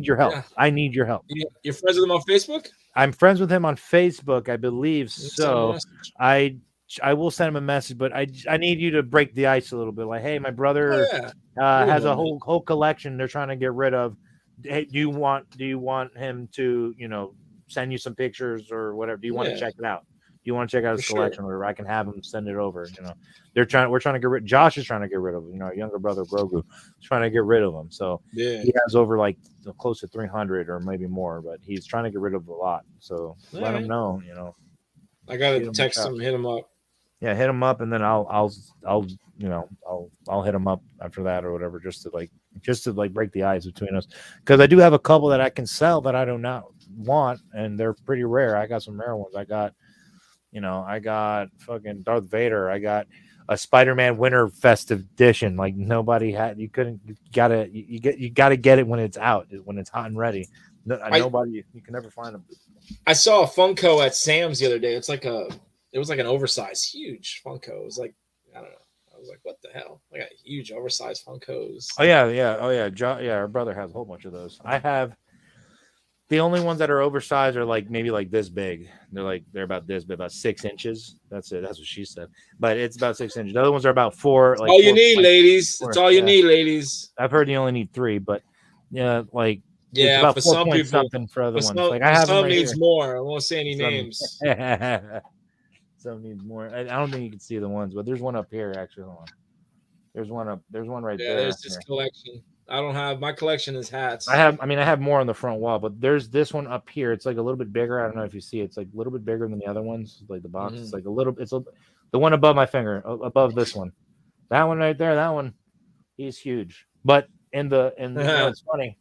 your help. Yeah. I need your help. You're friends with him on Facebook? I'm friends with him on Facebook, I believe. Send him a So message. I will send him a message, but I need you to break the ice a little bit. Like, hey, my Oh brother yeah. has a know, man. whole collection they're trying to get rid of. Hey, do you want him to, you know, send you some pictures or whatever? Do you want to Yeah. check it out? Do you want to check out his For collection, sure. or I can have him send it over? You know, we're trying to get rid. Josh is trying to get rid of him. You know, our younger brother Grogu is trying to get rid of him. So Yeah. he has over like close to 300 or maybe more, but he's trying to get rid of a lot. So All let him right. know. You know, I gotta Shoot him a text shot. him, hit him up. Yeah, hit him up, and then I'll you know I'll hit him up after that or whatever, just to break the ice between us, because I do have a couple that I can sell that I do not want, and they're pretty rare. I got some rare ones. I got fucking Darth Vader. I got a Spider-Man Winter Festive Edition. Like nobody had. You couldn't. You gotta get it when it's out, when it's hot and ready. Nobody. You can never find them. I saw a Funko at Sam's the other day. It was like an oversized, huge Funko. It was like, I don't know. I was like, what the hell? I got huge, oversized Funkos. Oh yeah. Our brother has a whole bunch of those. I have. The only ones that are oversized are like maybe like this big. They're about this big, about 6 inches. That's it. That's what she said. But it's about 6 inches. The other ones are about 4. Like All you 4, need, like, ladies. 4. It's all you Yeah. need, ladies. I've heard you only need 3, but yeah, like it's Yeah, about for 4 some point people. something for other For ones. some, Like I have them some right needs here. more. I won't say any names. Some needs more. I don't think you can see the ones, but there's one up here actually. Hold on. There's one right Yeah, there. there's this collection. I don't have my collection is hats. I have more on the front wall, but there's this one up here. It's like a little bit bigger. I don't know if you see it. It's like a little bit bigger than the other ones. Like the box, It's like a little. The one above my finger, above this one. That one right there. That one, he's huge. But you know, it's funny.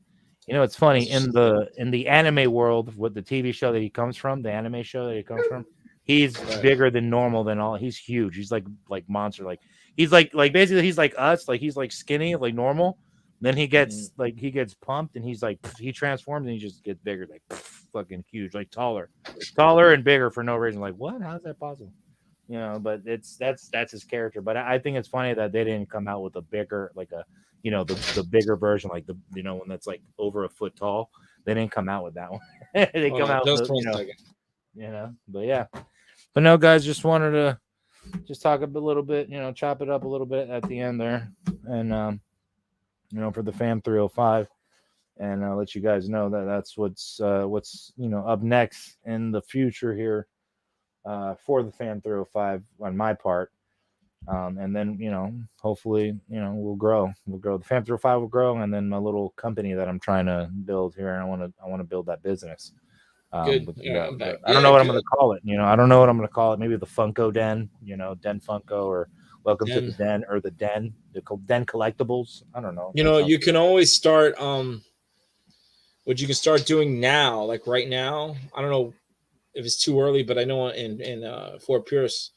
You know, it's funny in the anime world with the TV show that he comes from, the anime show that he comes from. He's bigger than normal than all. He's huge. He's like monster. Like he's like basically he's like us. Like he's like skinny, like normal. Then he gets pumped, and he's like he transforms, and he just gets bigger, like fucking huge, like taller and bigger for no reason. Like what? How's that possible? You know, but that's his character. But I think it's funny that they didn't come out with a bigger, like a, you know, the bigger version, like the, you know, one that's like over a foot tall. They didn't come out with that one. They come out with, you know, but yeah. But no, guys, just wanted to just talk a little bit, you know, chop it up a little bit at the end there, and you know, for the Fam 305, and I'll let you guys know that that's what's you know, up next in the future here for the Fam 305 on my part. And then, you know, hopefully, you know, we'll grow. The Fam 305 will grow, and then my little company that I'm trying to build here, I want to build that business. Good. I don't know what I'm going to call it. You know, I don't know what I'm going to call it. Maybe the Funko Den, you know, Den Funko, or Welcome to the Den, or the Den Collectibles. I don't know. You know, you can always start what you can start doing now, like right now. I don't know if it's too early, but I know in Fort Pierce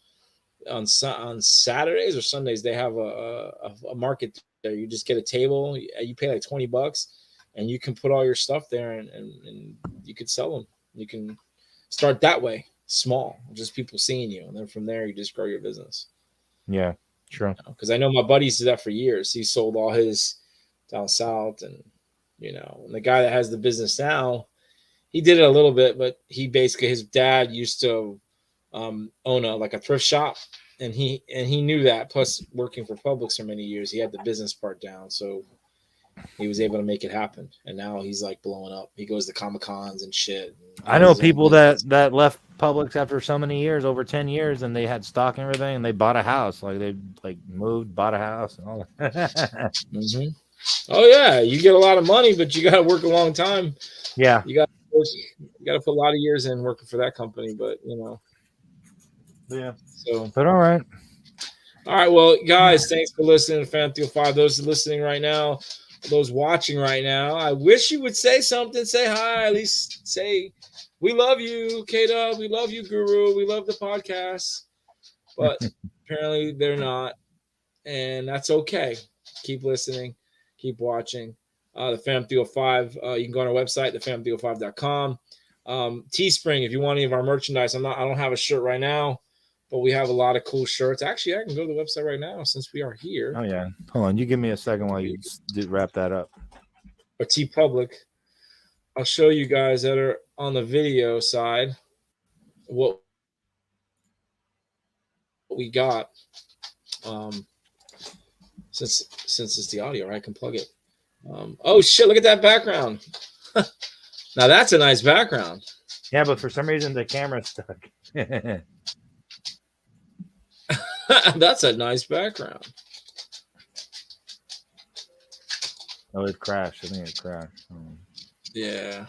on Saturdays or Sundays they have a market there. You just get a table, you pay like $20, and you can put all your stuff there, and you could sell them. You can start that way, small, just people seeing you, and then from there you just grow your business. Yeah, sure. Because I know my buddies did that for years. He sold all his down south, and you know, and the guy that has the business now, he did it a little bit, but he basically, his dad used to own a thrift shop, and he knew that. Plus, working for Publix for many years, he had the business part down. So he was able to make it happen, and now he's like blowing up. He goes to Comic-Cons and shit. I know people that left Publix after so many years, over 10 years, and they had stock and everything, and they bought a house. Like they moved, bought a house, and all that. Mm-hmm. Oh yeah, you get a lot of money, but you got to work a long time. Yeah, you got to put a lot of years in working for that company. But yeah. So, but all right. Well, guys, thanks for listening to Fan 305. Those listening right now, those watching right now, I wish you would say something. Say hi. At least say we love you, KDub. We love you, Guru. We love the podcast. But apparently they're not, and that's okay. Keep listening. Keep watching. The Fam 305. You can go on our website, thefam305.com. Teespring, if you want any of our merchandise. I don't have a shirt right now, but we have a lot of cool shirts. Actually, I can go to the website right now since we are here. Oh yeah. Hold on. You give me a second while you wrap that up. Or TeePublic. I'll show you guys that are on the video side what we got. Since it's the audio, right? I can plug it. Oh shit! Look at that background. Now that's a nice background. Yeah, but for some reason the camera's stuck. That's a nice background. Oh, it crashed. I think it crashed. Yeah.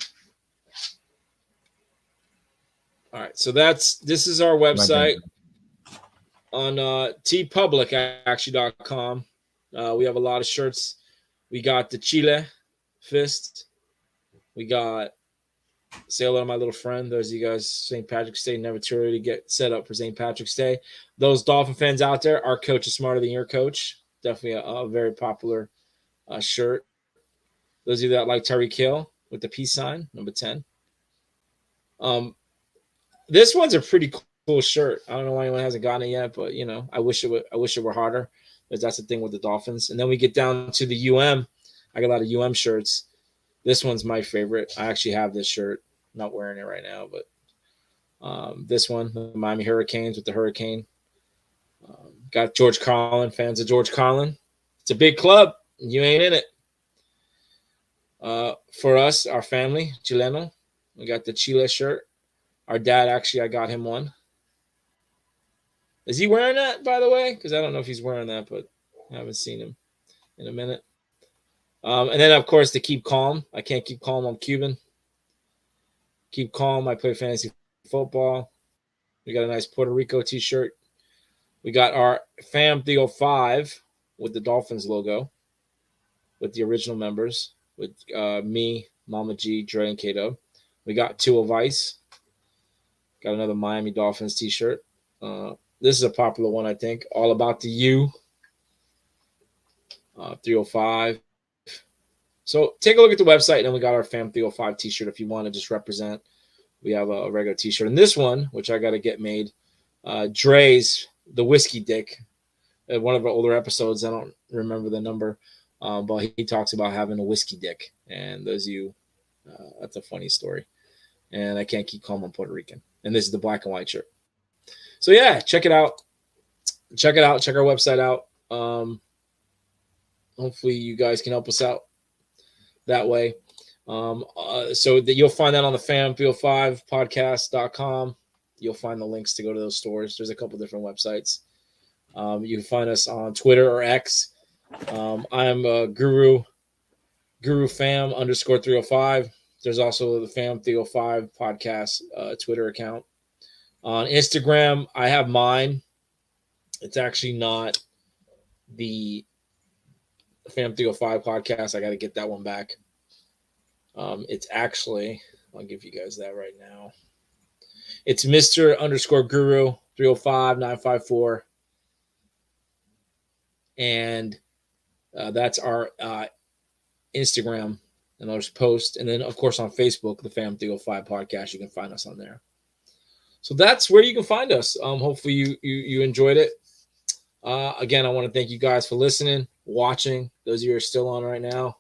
All right. So this is our website on teepublic.com. We have a lot of shirts. We got the Chile fist. We got say hello to my little friend. Those of you guys, St. Patrick's Day, never too early to get set up for St. Patrick's Day. Those Dolphin fans out there, our coach is smarter than your coach. Definitely a very popular shirt. Those of you that like Tyreek Hill with the peace sign, number 10. This one's a pretty cool shirt. I don't know why anyone hasn't gotten it yet, but I wish it were harder. But that's the thing with the Dolphins. And then we get down to the UM. I got a lot of UM shirts. This one's my favorite. I actually have this shirt. I'm not wearing it right now, but this one, the Miami Hurricanes with the hurricane. Got George Carlin, fans of George Carlin. It's a big club. You ain't in it. For us, our family, Chileno, we got the Chile shirt. Our dad, actually, I got him one. Is he wearing that, by the way? Because I don't know if he's wearing that, but I haven't seen him in a minute. And then, of course, to keep calm. I can't keep calm. I'm Cuban. Keep calm. I play fantasy football. We got a nice Puerto Rico t-shirt. We got our Fam 305 with the Dolphins logo with the original members with me, Mama G, Dre, and KDub. We got 2 of Ice. Got another Miami Dolphins t-shirt. This is a popular one, I think. All About the U. 305. So take a look at the website, and then we got our Fam 305 t-shirt if you want to just represent. We have a regular t-shirt. And this one, which I got to get made, Dre's The Whiskey Dick. One of our older episodes, I don't remember the number, but he talks about having a whiskey dick. And those of you, that's a funny story. And I can't keep calm on Puerto Rican. And this is the black and white shirt. So yeah, check it out. Check our website out. Hopefully you guys can help us out that way. So that you'll find that on the fam305podcast.com. You'll find the links to go to those stores. There's a couple different websites. You can find us on Twitter or X. I'm Guru Fam _305. There's also the Fam 305 podcast Twitter account. On Instagram, I have mine. It's actually not the Fam 305 podcast. I got to get that one back. It's actually, I'll give you guys that right now. It's Mr. _Guru 305-954. And that's our Instagram. And I'll just post. And then, of course, on Facebook, the Fam 305 podcast, you can find us on there. So that's where you can find us. Hopefully you enjoyed it. Again, I want to thank you guys for listening, watching. Those of you who are still on right now,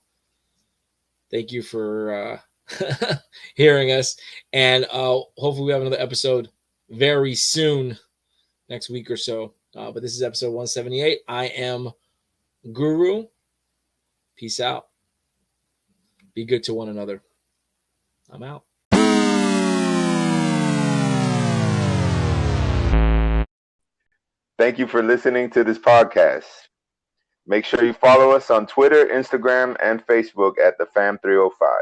thank you for hearing us. And hopefully we have another episode very soon, next week or so. But this is episode 178. I am Guru. Peace out. Be good to one another. I'm out. Thank you for listening to this podcast. Make sure you follow us on Twitter, Instagram, and Facebook at the Fam305.